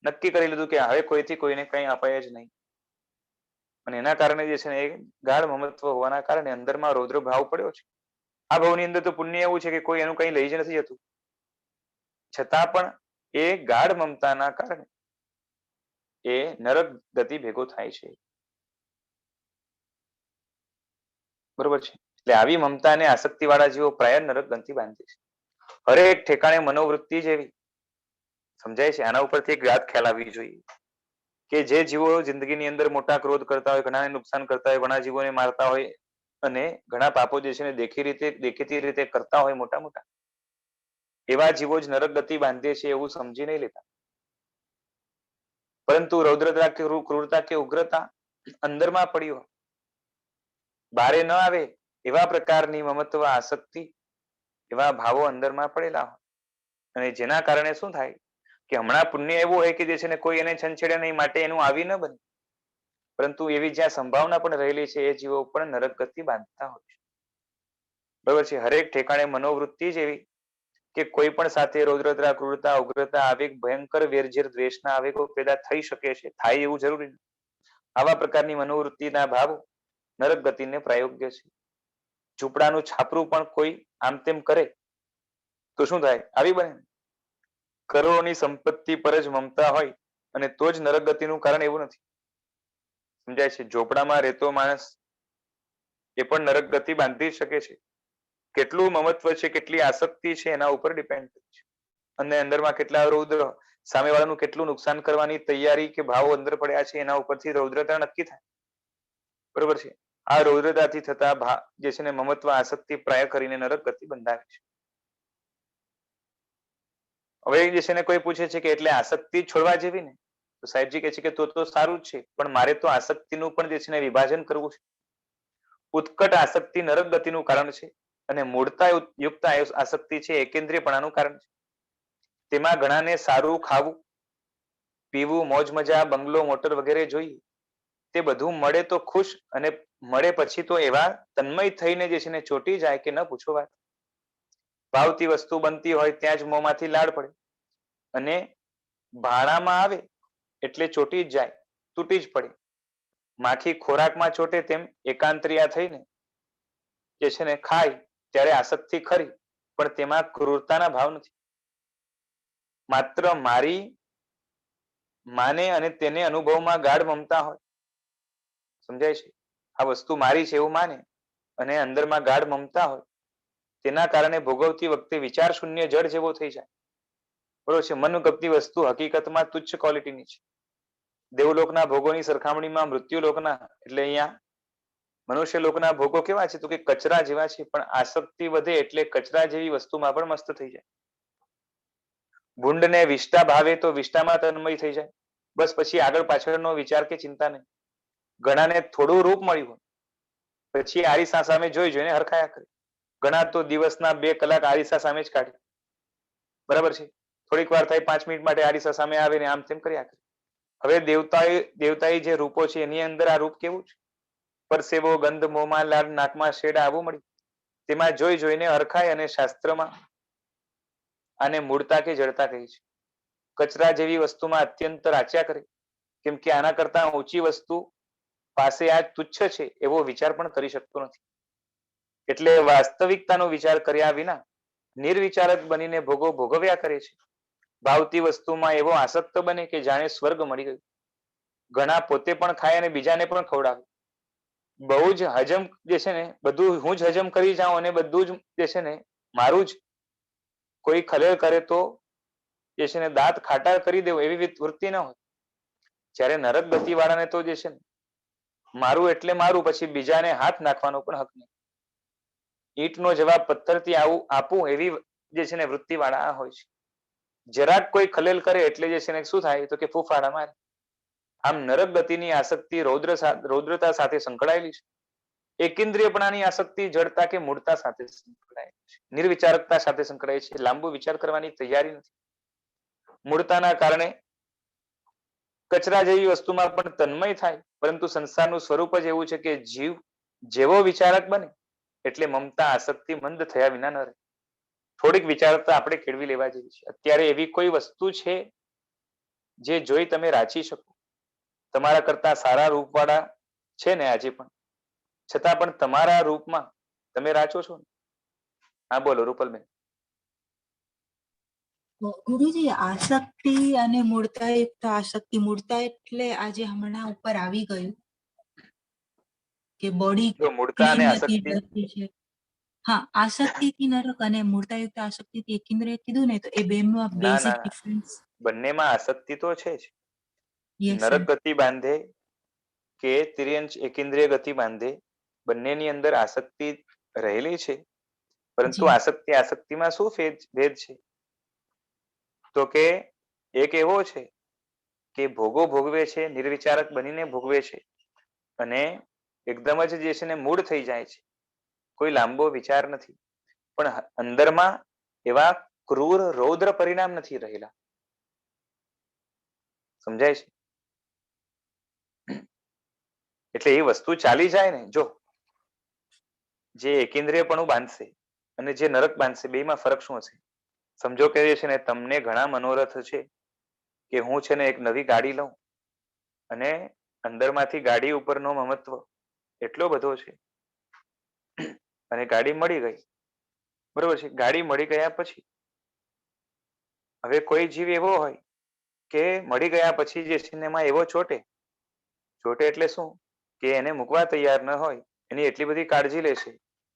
Speaker 1: નક્કી કરી લીધું કે હવે કોઈથી કોઈને કંઈ અપાય જ નહીં. અને એના કારણે જે છે ને એ ગાઢ મમત્વ હોવાના કારણે અંદરમાં રૌદ્ર ભાવ પડ્યો છે. આ ભાવની અંદર તો પુણ્ય એવું છે કે કોઈ એનું કંઈ લઈ જ નથી જતું, છતાં પણ એ ગાઢ મમતાના કારણે એ નરક ગતિ ભેગો થાય છે. બરોબર છે? એટલે આવી મમતા અને આસક્તિ વાળા જીવો પ્રાય નરક ગંથી બાંધે છે. હરેક ઠેકાણે મનોવૃત્તિ જ એવી. સમજાય છે? આના ઉપરથી એક વાત ખ્યાલ આવવી જોઈએ કે જે જીવો જિંદગીની અંદર મોટા ક્રોધ કરતા હોય, ઘણાને નુકસાન કરતા હોય, ઘણા જીવોને મારતા હોય અને ઘણા પાપો જે છે ને દેખીતી રીતે કરતા હોય મોટા મોટા, એવા જીવો જ નરક ગતિ બાંધે છે એવું સમજી નહીં લેતા. પરંતુ રૌદ્રતા કે ક્રૂરતા કે ઉગ્રતા અંદરમાં પડી હોય, બારે ન આવે એવા પ્રકારની મમત્વ, આસક્તિ, એવા ભાવો અંદરમાં પડેલા હોય, અને જેના કારણે શું થાય કે હમણાં પુણ્ય એવું હોય કે જે છે ને કોઈ એને છંછેડે નહીં, માટે એનું આવી ન બને, પરંતુ એવી જ્યાં સંભાવના પણ રહેલી છે એ જીવો પણ નરક ગતિ બાંધતા હોય છે. બરોબર છે? હરેક ઠેકાણે મનોવૃત્તિ જ એવી કે કોઈ પણ સાથે રૌદ્રતા, ક્રૂરતા, ઉગ્રતા, આવેગ, ભયંકર વેરઝેર દ્વેષના આવેગો પેદા થઈ શકે છે, થાય એવું જરૂરી નથી. આવા પ્રકારની મનોવૃત્તિના ભાવો નરક ગતિને પ્રાયોગ્ય છે. ઝૂંપડાનું છાપરું પણ કોઈ આમ તેમ કરે તો શું થાય? આવી બને. કરોડોની સંપત્તિ પર જ મમતા હોય અને તો જ નરક ગતિનું કારણ એવું નથી. સમજાય છે? ઝોપડામાં રહેતો માણસ એ પણ નરક ગતિ બાંધી શકે છે. કેટલું મમત્વ છે, કેટલી આસક્તિ છે એના ઉપર ડિપેન્ડ છે. અને અંદરમાં કેટલા રૌદ્ર, સામેવાળાનું કેટલું નુકસાન કરવાની તૈયારી કે ભાવો અંદર પડ્યા છે એના ઉપરથી રૌદ્રતા નક્કી થાય. બરોબર છે? આ રૌદ્રતાથી થતા જે છે ને મમત્વ, આસક્તિ પ્રાય કરીને નરક ગતિ બંધાવે છે. હવે જે છે ને કોઈ પૂછે છે કે એટલે આસક્તિ છોડવા જેવી ને? તો સાહેબજી કહે છે કે તો સારું જ છે, પણ મારે તો આસક્તિનું પણ જે છે ને વિભાજન કરવું છે. ઉત્કટ આસક્તિ નરક ગતિનું કારણ છે, અને મૂળતા યુક્ત આસક્તિ છે એકેન્દ્રિયપણાનું કારણ છે. તેમાં ઘણાને સારું ખાવું, પીવું, મોજ મજા, બંગલો, મોટર વગેરે જોઈએ. તે બધું મળે તો ખુશ, અને મળે પછી તો એવા તન્મય થઈને જે છે ને ચોટી જાય કે ન પૂછો વાત. ભાવતી વસ્તુ બનતી હોય ત્યાં જ મોંમાંથી લાળ પડે, અને ભાણામાં આવે એટલે ચોટી જ જાય, તૂટી જ પડે. માખી ખોરાકમાં ચોટે તેમ એકાંતરિયા થઈને જે છે ને ખાય ત્યારે આસક્તિ ખરી, પણ તેમાં ક્રૂરતાના ભાવ નથી. માત્ર મારી માને અને તેને અનુભવમાં ગાઢ મમતા હોય. સમજાય છે? આ વસ્તુ મારી છે એવું માને અને અંદરમાં ગાઢ મમતા હોય, તેના કારણે ભોગવતી વખતે વિચાર શૂન્ય જળ જેવો થઈ જાય. બરોબર છે? મન ગમતી વસ્તુ હકીકતમાં તુચ્છ ક્વોલિટીની છે. દેવલોકના ભોગોની સરખામણીમાં મૃત્યુલોકના, એટલે અહીંયા મનુષ્ય લોકના ભોગો કેવા છે? તો કે કચરા જેવા છે, પણ આસક્તિ વધે એટલે કચરા જેવી વસ્તુમાં પણ મસ્ત થઈ જાય. ભૂંડને વિષ્ટા ભાવે તો વિષ્ટામાં તન્મય થઈ જાય. બસ પછી આગળ પાછળનો વિચાર કે ચિંતા નહીં. ઘણાને થોડું રૂપ મળ્યું હોય પછી આરીસા સામે જોઈને હરખાયા કરે. ઘણા તો દિવસના 2 કલાક આરીસા સામે જ કાઢે. બરાબર છે. થોડીક વાર થાય 5 મિનિટ માટે આરીસા સામે આવે ને આમ તેમ કર્યા કરે. હવે દેવતાએ જે રૂપો છે એની અંદર આ રૂપ કેવું છે? પરસેવો, ગંધ, મોંમાં લાલ, નાકમાં શેડ આવું મળ્યું. તેમાં જોઈને હરખાય અને શાસ્ત્રમાં આને મૂળતા કે જડતા કહી છે. કચરા જેવી વસ્તુમાં અત્યંત રાચ્યા કરે. કેમ કે આના કરતા ઊંચી વસ્તુ પાસે આ તુચ્છ છે એવો વિચાર પણ કરી શકતો નથી. એટલે વાસ્તવિકતાનો વિચાર કર્યા વિના નિર્વિચારક બનીને ભોગો ભોગવ્યા કરે છે. ભાવતી વસ્તુમાં એવો આસક્ત બને કે જાણે સ્વર્ગ મળી ગયું. ઘણા પોતે પણ ખાય અને બીજાને પણ ખવડાવે. બહુ જ હજમ જે છે ને બધું હું જ હજમ કરી જાઉં અને બધું જ જે છે ને મારું જ કોઈ ખલેલ કરે તો જે છે ને દાંત ખાટા કરી દેવું એવી વૃત્તિ ન હોય. જ્યારે નરક ગતિ વાળાને તો જે છે ને મારું એટલે મારું, પછી બીજાને હાથ નાખવાનો પણ હક નહીં. ઈંટનો જવાબ પથ્થરથી આપું એવી જે છે ને વૃત્તિ વાળા હોય છે. જરાક કોઈ ખલેલ કરે એટલે જે છે ને શું થાય તો કે ફૂફાડા મારે. આમ નરક ગતિની આસક્તિ રૌદ્રતા સાથે સંકળાયેલી છે. એકેન્દ્રિયપણાની આસક્તિ જડતા કે મૂળતા સાથે સંકળાયેલી છે. નિર્વિચારકતા સાથે સંકળાય છે. લાંબુ વિચાર કરવાની તૈયારી નથી. મૂળતાના કારણે કચરા જેવી વસ્તુમાં પણ તન્મય થાય, પરંતુ સંસારનું સ્વરૂપ જ એવું છે કે જીવ જેવો વિચારક બને એટલે મમતા આસક્તિ મંદ થયા વિના ન રહે. થોડીક વિચારતા આપણે કેળવી લેવા જેવી છે. અત્યારે એવી કોઈ વસ્તુ છે જે જોઈ તમે રાચી શકો? તમારા કરતા સારા રૂપવાળા છે ને આજે પણ, છતાં પણ તમારા રૂપમાં તમે રાચો છો ને? હા બોલો રૂપલબેન.
Speaker 2: ગુરુજી, આસક્તિ અને મૂળતાયુક્ત આસક્તિ, મૂળતા એટલે આજે હમણાં ઉપર આવી ગયું કે બોડી
Speaker 1: જો મૂળતા
Speaker 2: ક્લીન
Speaker 1: અને
Speaker 2: નથી,
Speaker 1: આસક્તિ,
Speaker 2: ડર્ટી છે. હા, આસક્તિથી નરક અને મૂળતાયુક્ત આસક્તિથી એકેન્દ્રિય કીધું ને, તો એ બેમાં
Speaker 1: ના
Speaker 2: બેઝિક
Speaker 1: ના
Speaker 2: ડિફરન્સ.
Speaker 1: બંનેમાં આસક્તિ તો છે જ.
Speaker 2: યસ
Speaker 1: નરક
Speaker 2: સર.
Speaker 1: ગતિ બાંધે કે તિર્યંચ એકેન્દ્રિય ગતિ બાંધે, બંનેની અંદર આસક્તિ રહેલી છે. પરંતુ
Speaker 2: જી
Speaker 1: આસક્તિમાં શું ભેદ છે? તો કે એક એવો છે કે ભોગો ભોગવે છે, નિર્વિચારક બનીને ભોગવે છે અને એકદમ જ જે છે ને મૂળ થઈ જાય છે. કોઈ લાંબો વિચાર નથી. પણ અંદરમાં એવા ક્રૂર રૌદ્ર પરિણામ નથી રહેલા. સમજાય છે? એટલે એ વસ્તુ ચાલી જાય ને, જો જે એકેન્દ્રિયપણું બાંધશે અને જે નરક બાંધશે, બેમાં ફરક શું હશે? સમજો કે છે ને તમને ઘણા મનોરથ છે કે હું છે ને એક નવી ગાડી લઉં અને અંદરમાંથી ગાડી ઉપરનો મમત્વ એટલો બધો છે અને ગાડી મળી ગઈ. બરોબર છે. ગાડી મળી ગયા પછી હવે કોઈ જીવ એવો હોય કે મળી ગયા પછી જે સિનેમા એવો ચોટે એટલે શું કે એને મૂકવા તૈયાર ન હોય, એની એટલી બધી કાળજી લેશે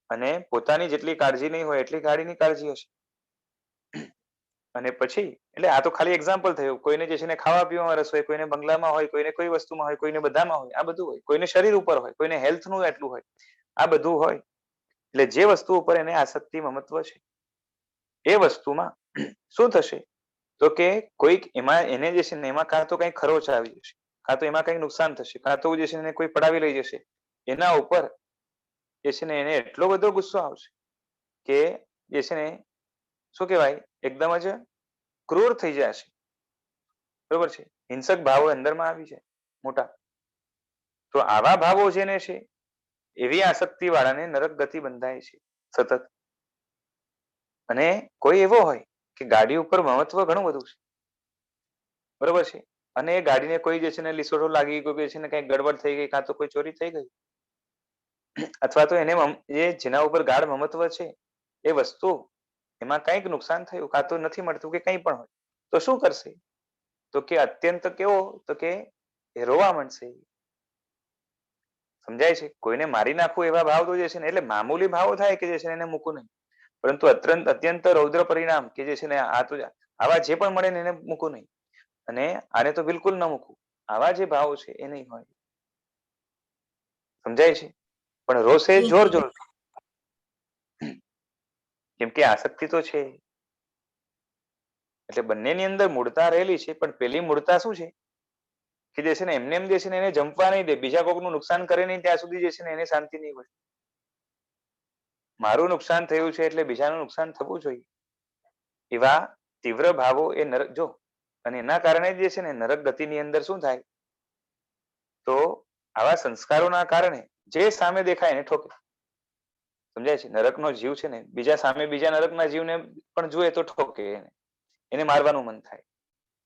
Speaker 1: અને પોતાની જેટલી કાળજી નહીં હોય એટલી ગાડીની કાળજી હશે. અને પછી એટલે આ તો ખાલી એક્ઝામ્પલ થયું. કોઈને જે છે ને ખાવા પીવામાં રસ હોય, કોઈને બંગલામાં હોય, કોઈને કોઈ વસ્તુમાં હોય, કોઈને બધામાં હોય, આ બધું હોય. કોઈને શરીર ઉપર હોય, કોઈને હેલ્થનું એટલું હોય, આ બધું હોય. એટલે જે વસ્તુ ઉપર એને આસક્તિ મમત્વ છે એ વસ્તુમાં શું થશે તો કે કોઈક એમાં એને જે છે ને એમાં કાં તો કઈ ખરોચ આવી જશે, કાં તો એમાં કઈ નુકસાન થશે, કાં તો જે છે ને કોઈ પડાવી લઈ જશે. એના ઉપર જે છે ને એને એટલો બધો ગુસ્સો આવશે કે જે છે ને શું કહેવાય એકદમ જ ક્રૂર થઈ જશે. બરોબર છે. હિંસક ભાવો અંદરમાં આવી જાય મોટા. તો આવા ભાવો જેને છે એવી આસક્તિ વાળાને નરક ગતિ બંધાય છે સતત. અને કોઈ એવો હોય કે ગાડી ઉપર મહત્વ ઘણું બધું છે. બરોબર છે. અને એ ગાડીને કોઈ જે છે ને લીસોટો લાગી ગયો, કે છે ને કઈ ગડબડ થઈ ગઈ, કાં તો કોઈ ચોરી થઈ ગઈ, અથવા તો એને જેના ઉપર ગાઢ મમત્વ છે એ વસ્તુ એમાં કંઈક નુકસાન થયું, કાં તો નથી મળતું, કે કંઈ પણ હોય, તો શું કરશે? તો કે અત્યંત કેવો તો કે રોવા માંડશે. સમજાય છે? કોઈને મારી નાખવું એવા ભાવ તો જે છે ને એટલે મામૂલી ભાવો થાય કે જે છે એને મૂકવું નહીં. પરંતુ અત્યંત રૌદ્ર પરિણામ કે જે છે ને આ તો આવા જે પણ મળે ને એને મૂકવું નહીં. અને આને તો બિલકુલ ન મૂકવું. આવા જે ભાવો છે એ નહીં હોય. સમજાય છે? પણ રોષે જોર જોર, કેમ કે આસક્તિ તો છે. એટલે બંનેની અંદર મૂળતા રહેલી છે, પણ પેલી મૂળતા શું છે કે જે છે ને એમને એમ જે છે ને એને જંપવા નહીં દે, બીજા કોકનું નુકસાન કરે નહીં ત્યાં સુધી જે છે ને એને શાંતિ નહીં હોય. મારું નુકસાન થયું છે એટલે બીજાનું નુકસાન થવું જોઈએ, એવા તીવ્ર ભાવો એ નરક જો, અને એના કારણે જે છે ને નરક ગતિની અંદર શું થાય, તો આવા સંસ્કારોના કારણે જે સામે દેખાય એને ઠોકે. સમજાય છે? નરકનો જીવ છે ને બીજા સામે બીજા નરકના જીવને પણ જુએ તો ઠોકે, એને મારવાનું મન થાય.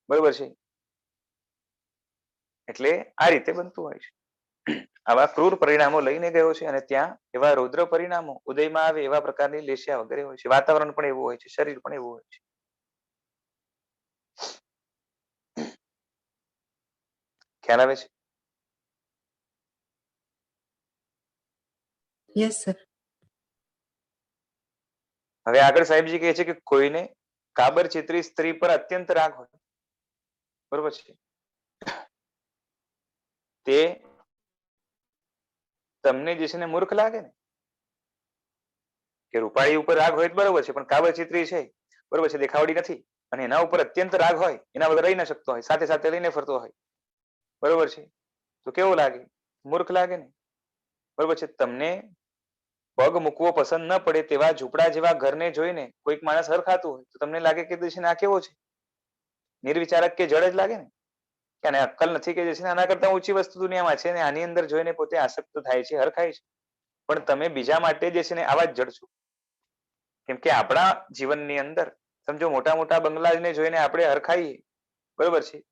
Speaker 1: બરોબર છે? એટલે આ રીતે બનતું હોય છે. આવા ક્રૂર પરિણામો લઈને ગયો છે, અને ત્યાં એવા રૌદ્ર પરિણામો ઉદયમાં આવે એવા પ્રકારની લેસ્યા વગેરે હોય છે. વાતાવરણ પણ એવું હોય છે, શરીર પણ એવું હોય છે. ખ્યાલ આવે છે?
Speaker 2: Yes sir.
Speaker 1: હવે આગળ સાહેબજી કહે છે કે કોઈને કાબર ચિત્રી સ્ત્રી પર અત્યંત રાગ હોય, બરોબર છે, તે તમને જે છે ને મૂર્ખ લાગે ને, કે રૂપાળી ઉપર રાગ હોય બરોબર છે, પણ કાબર ચિત્રી છે બરોબર છે, દેખાવડી નથી, અને એના ઉપર અત્યંત રાગ હોય, એના વગર રહી ન શકતો હોય, સાથે સાથે લઈને ફરતો હોય, બરોબર છે, તો કેવો લાગે? મૂર્ખ લાગે ને, બરોબર છે. તમને પગ મૂકવો પસંદ ન પડે તેવા ઝૂંપડા જેવા ઘરને જોઈને કોઈક માણસ હરખાતું હોય તો તમને લાગે કે આ કેવો છે? નિર્વિચારક કે જડ જ લાગે ને, કે આને અક્કલ નથી કે આના કરતા ઊંચી વસ્તુ દુનિયામાં છે ને આની અંદર જોઈને પોતે આસક્ત થાય છે, હરખાય છે. પણ તમે બીજા માટે જે છે ને આવા જ જડ છો. કેમ કે આપણા જીવનની અંદર સમજો મોટા મોટા બંગલાને જોઈને આપણે હરખાઈએ, બરોબર છે,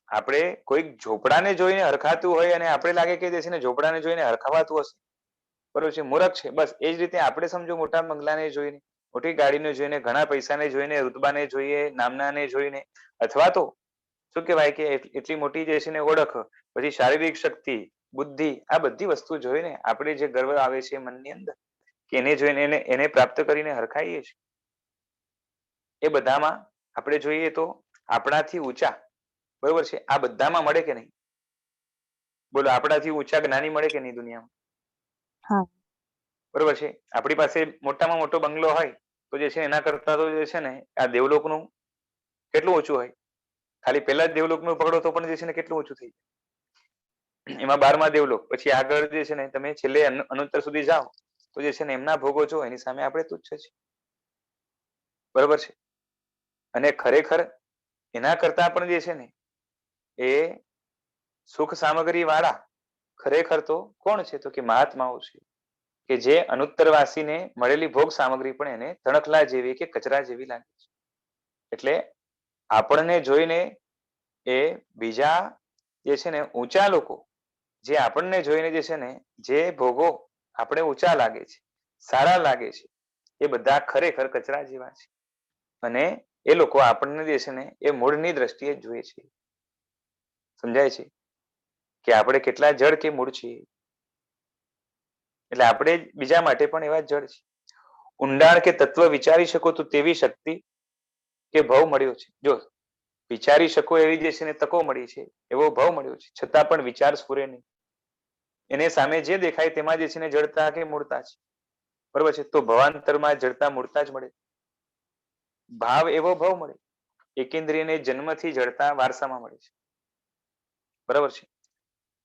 Speaker 1: આપણે કોઈક ઝોપડાને જોઈને હરખાતું હોય અને આપણે લાગે કે જે છે ને ઝોપડાને જોઈને હરખાવાતું હશે, બરોબર છે, મૂરખ છે. બસ એ જ રીતે આપણે સમજો મોટા બંગલાને જોઈને, મોટી ગાડીને જોઈને, ઘણા પૈસાને જોઈને, રૂતબાને જોઈએ, નામનાને જોઈને, અથવા તો શું કહેવાય કે એટલી મોટી જે છે ને ઓળખ, પછી શારીરિક શક્તિ, બુદ્ધિ, આ બધી વસ્તુ જોઈને આપણે જે ગર્વ આવે છે મનની અંદર, કે એને જોઈને એને પ્રાપ્ત કરીને હરખાઈએ છીએ. એ બધામાં આપણે જોઈએ તો આપણાથી ઊંચા, બરોબર છે, આ બધામાં મળે કે નહીં? બોલો, આપણાથી ઊંચા જ્ઞાની મળે કે નહીં દુનિયામાં?
Speaker 2: હા.
Speaker 1: બરોબર છે. આપણી પાસે મોટામાં મોટો બંગલો હોય તો જે છે એના કરતા તો જે છે ને આ દેવલોકનું કેટલું ઓછું હોય? ખાલી પહેલા જ દેવલોકનું પકડો તો પણ જે છે ને કેટલું ઓછું થઈ જાય. એમાં 12મા દેવલોક, પછી આગળ જે છે ને તમે છેલ્લે અનંતર સુધી જાઓ તો જે છે ને એમના ભોગો જો, એની સામે આપણે તુચ્છ છે, બરોબર છે. અને ખરેખર એના કરતા પણ જે છે ને એ સુખ સામગ્રી વાળા ખરેખર તો કોણ છે? તો કે મહાત્માઓ છે, કે જે અનુત્તરવાસીને મળેલી ભોગ સામગ્રી પણ એને તણખલા જેવી કે કચરા જેવી લાગે છે. એટલે આપણને જોઈને એ બીજા જે છે ને ઊંચા લોકો, જે આપણને જોઈને જે છે ને જે ભોગો આપણે ઊંચા લાગે છે, સારા લાગે છે, એ બધા ખરેખર કચરા જેવા છે. અને એ લોકો આપણને જે છે ને એ મૂળની દ્રષ્ટિએ જોઈએ છે. સમજાય છે કે આપણે કેટલા જડ કે મૂળ છીએ? એટલે આપણે બીજા માટે પણ એવા જડ છે. ઊંડાણ કે તત્વ વિચારી શકો તો તેવી શક્તિ કે ભવ મળ્યો છે. જો વિચારી શકો એવી જે છે ને તકો મળી છે, એવો ભવ મળ્યો છે, છતાં પણ વિચાર સ્ફુરે નહીં. એને સામે જે દેખાય તેમાં જે છે ને જડતા કે મૂળતા છે, બરોબર છે. તો ભવાંતરમાં જડતા મૂળતા જ મળે, ભાવ એવો ભવ મળે. એકેન્દ્રિયને જન્મથી જડતા વારસામાં મળે છે, બરોબર છે.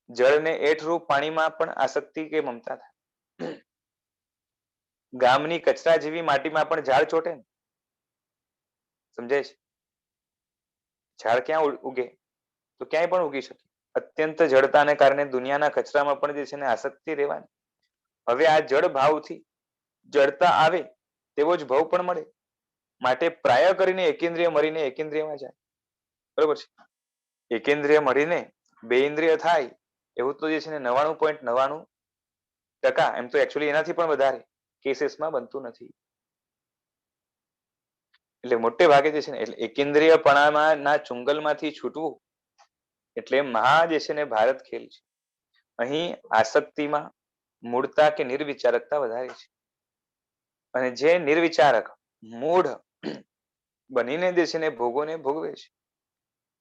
Speaker 1: જળને એઠરૂપ પાણીમાં પણ આસક્તિ કે મમતા થાય. ગામની કચરા જેવી માટીમાં પણ ઝાડ ચોટે ને, સમજાય છે? ઝાડ ક્યાં ઉગે? તો ક્યાંય પણ ઉગી શકે. અત્યંત જડતાને કારણે દુનિયાના કચરામાં પણ જે છે ને આસક્તિ રહેવાની. હવે આ જડ ભાવથી જડતા આવે તેવો જ ભવ પણ મળે. માટે પ્રાય કરીને એકેન્દ્રિય મળીને એકેન્દ્રિયમાં જાય, બરોબર છે. એકેન્દ્રિય મળીને બે ઇન્દ્રિય થાય એવું તો જે છે ને 99.99%, એમ તો એકચ્યુઅલી એનાથી પણ વધારે કેસીસમાં બનતું નથી. એટલે મોટે ભાગે જે છે ને એટલે એકેન્દ્રિયપણાના ચુંગલમાંથી છૂટવું એટલે મહા જે છે ને ભારત ખેલ છે. અહીં આસક્તિમાં મૂળતા કે નિર્વિચારકતા વધારે છે. અને જે નિર્વિચારક મૂઢ બનીને જે છે ને ભોગોને ભોગવે છે,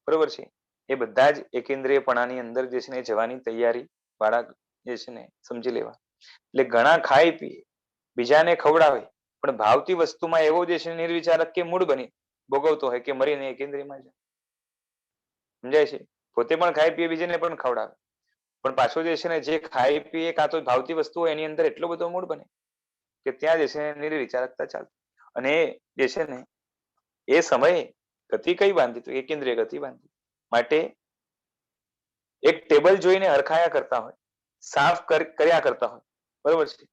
Speaker 1: બરોબર છે, એ બધા જ એકેન્દ્રિયપણાની અંદર જે છે ને જવાની તૈયારી વાળા જે છે ને સમજી લેવા. એટલે ઘણા ખાઈ પીએ, બીજાને ખવડાવે, પણ ભાવતી વસ્તુમાં એવો જે છે નિર્વિચારક કે મૂળ બની ભોગવતો હોય કે મરીને એકેન્દ્રિયમાં જાય. સમજાય છે? પોતે પણ ખાઈ પીએ, બીજાને પણ ખવડાવે. પણ પાછો જે છે ને જે ખાઈ પીએ કાં તો ભાવતી વસ્તુ હોય એની અંદર એટલો બધો મૂળ બને કે ત્યાં જે છે નિર્વિચારકતા ચાલતી. અને જે છે ને એ સમયે ગતિ કઈ બાંધી? તો એકેન્દ્રિય ગતિ બાંધી. માટે એક ટેબલ જોઈને હરખાયા કરતા હોય, સાફ કર્યા કરતા હોય, બરોબર છે.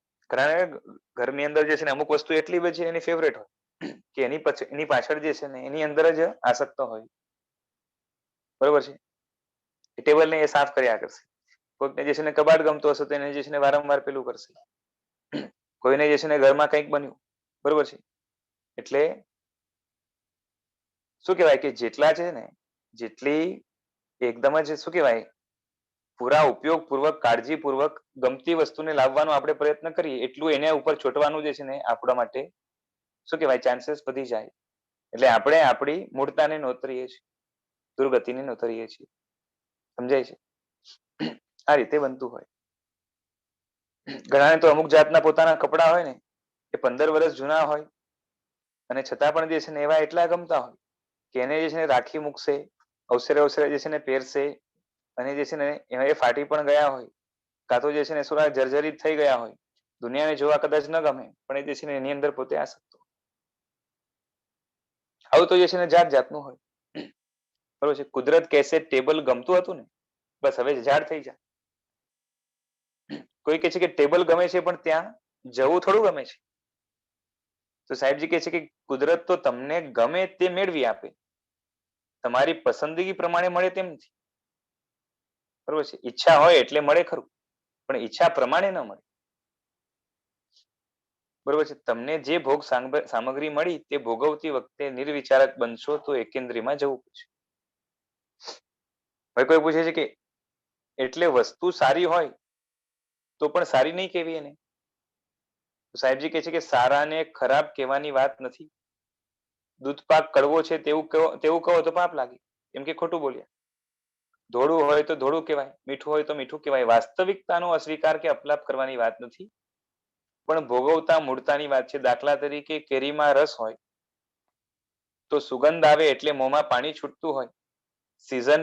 Speaker 1: ઘરની અંદર જે છે ને અમુક વસ્તુ એટલી બધી એની ફેવરેટ હોય કે એની પાછળ જે છે ને એની અંદર જ આસક્ત હોય, બરોબર છે. એ ટેબલ ને એ સાફ કર્યા કરશે. કોઈકને જે છે ને કબાટ ગમતો હશે તો એને જે છે ને વારંવાર પેલું કરશે. કોઈને જે છે ને ઘરમાં કંઈક બન્યું, બરોબર છે. એટલે શું કહેવાય કે જેટલા છે ને જેટલી એકદમ જ શું કહેવાય પૂરા ઉપયોગ પૂર્વક કાળજીપૂર્વક ગમતી વસ્તુને લાવવાનો આપણે પ્રયત્ન કરીએ એટલું એને ઉપર છોટવાનું જે છે ને આપણા માટે શું કહેવાય ચાન્સીસ વધી જાય. એટલે આપણે આપણી મૂળતાને નોતરીએ છીએ, દુર્ગતિને નોતરીએ છીએ. સમજાય છે? આ રીતે બનતું હોય. ઘણાને તો અમુક જાતના પોતાના કપડા હોય ને એ 15 વર્ષ જૂના હોય અને છતાં પણ જે છે ને એવા એટલા ગમતા હોય કે એને જે છે ને રાખી મૂકશે, અવસરે અવસરે જે છે ને પહેરશે અને જે છે ને એમાં એ ફાટી પણ ગયા હોય કાં તો જે છે ને થોડા જર્જરિત થઈ ગયા હોય, દુનિયાને જોવા કદાચ ન ગમે પણ એ જે છે ને એની અંદર પોતે આસક્ત હોય. આવું તો જે છે ને જાત જાતનું હોય, બરોબર છે. કુદરત કહેશે ટેબલ ગમતું હતું ને બસ હવે ઝાડ થઈ જાય. કોઈ કહે છે કે ટેબલ ગમે છે પણ ત્યાં જવું થોડું ગમે છે. તો સાહેબજી કહે છે કે કુદરત તો તમને ગમે તે મેળવી આપે, તમારી પસંદગી પ્રમાણે મળે તેમ નથી, બરોબર છે. ઈચ્છા હોય એટલે મળે ખરું પણ ઈચ્છા પ્રમાણે ન મળે, બરોબર છે. તમને જે ભોગ સામગ્રી મળી તે ભોગવતી વખતે નિર્વિચારક બનશો તો એકેન્દ્રીયમાં જવું પડશે. હવે કોઈ પૂછે છે કે એટલે વસ્તુ સારી હોય તો પણ સારી નહીં કહેવી એને? સાહેબજી કહે છે કે સારાને ખરાબ કહેવાની વાત નથી. દૂધ પાક કડવો છે તેવું કહો તો પાપ લાગે, કેમ કે ખોટું બોલ્યા. ધોળું હોય તો ધોળું કહેવાય, મીઠું હોય તો મીઠું કહેવાય. વાસ્તવિકતાનો અસ્વીકાર કે અપલાપ કરવાની વાત નથી, પણ ભોગવતા મૂળતાની વાત છે. દાખલા તરીકે કેરીમાં રસ હોય તો સુગંધ આવે એટલે મોંમાં પાણી છૂટતું હોય, સિઝન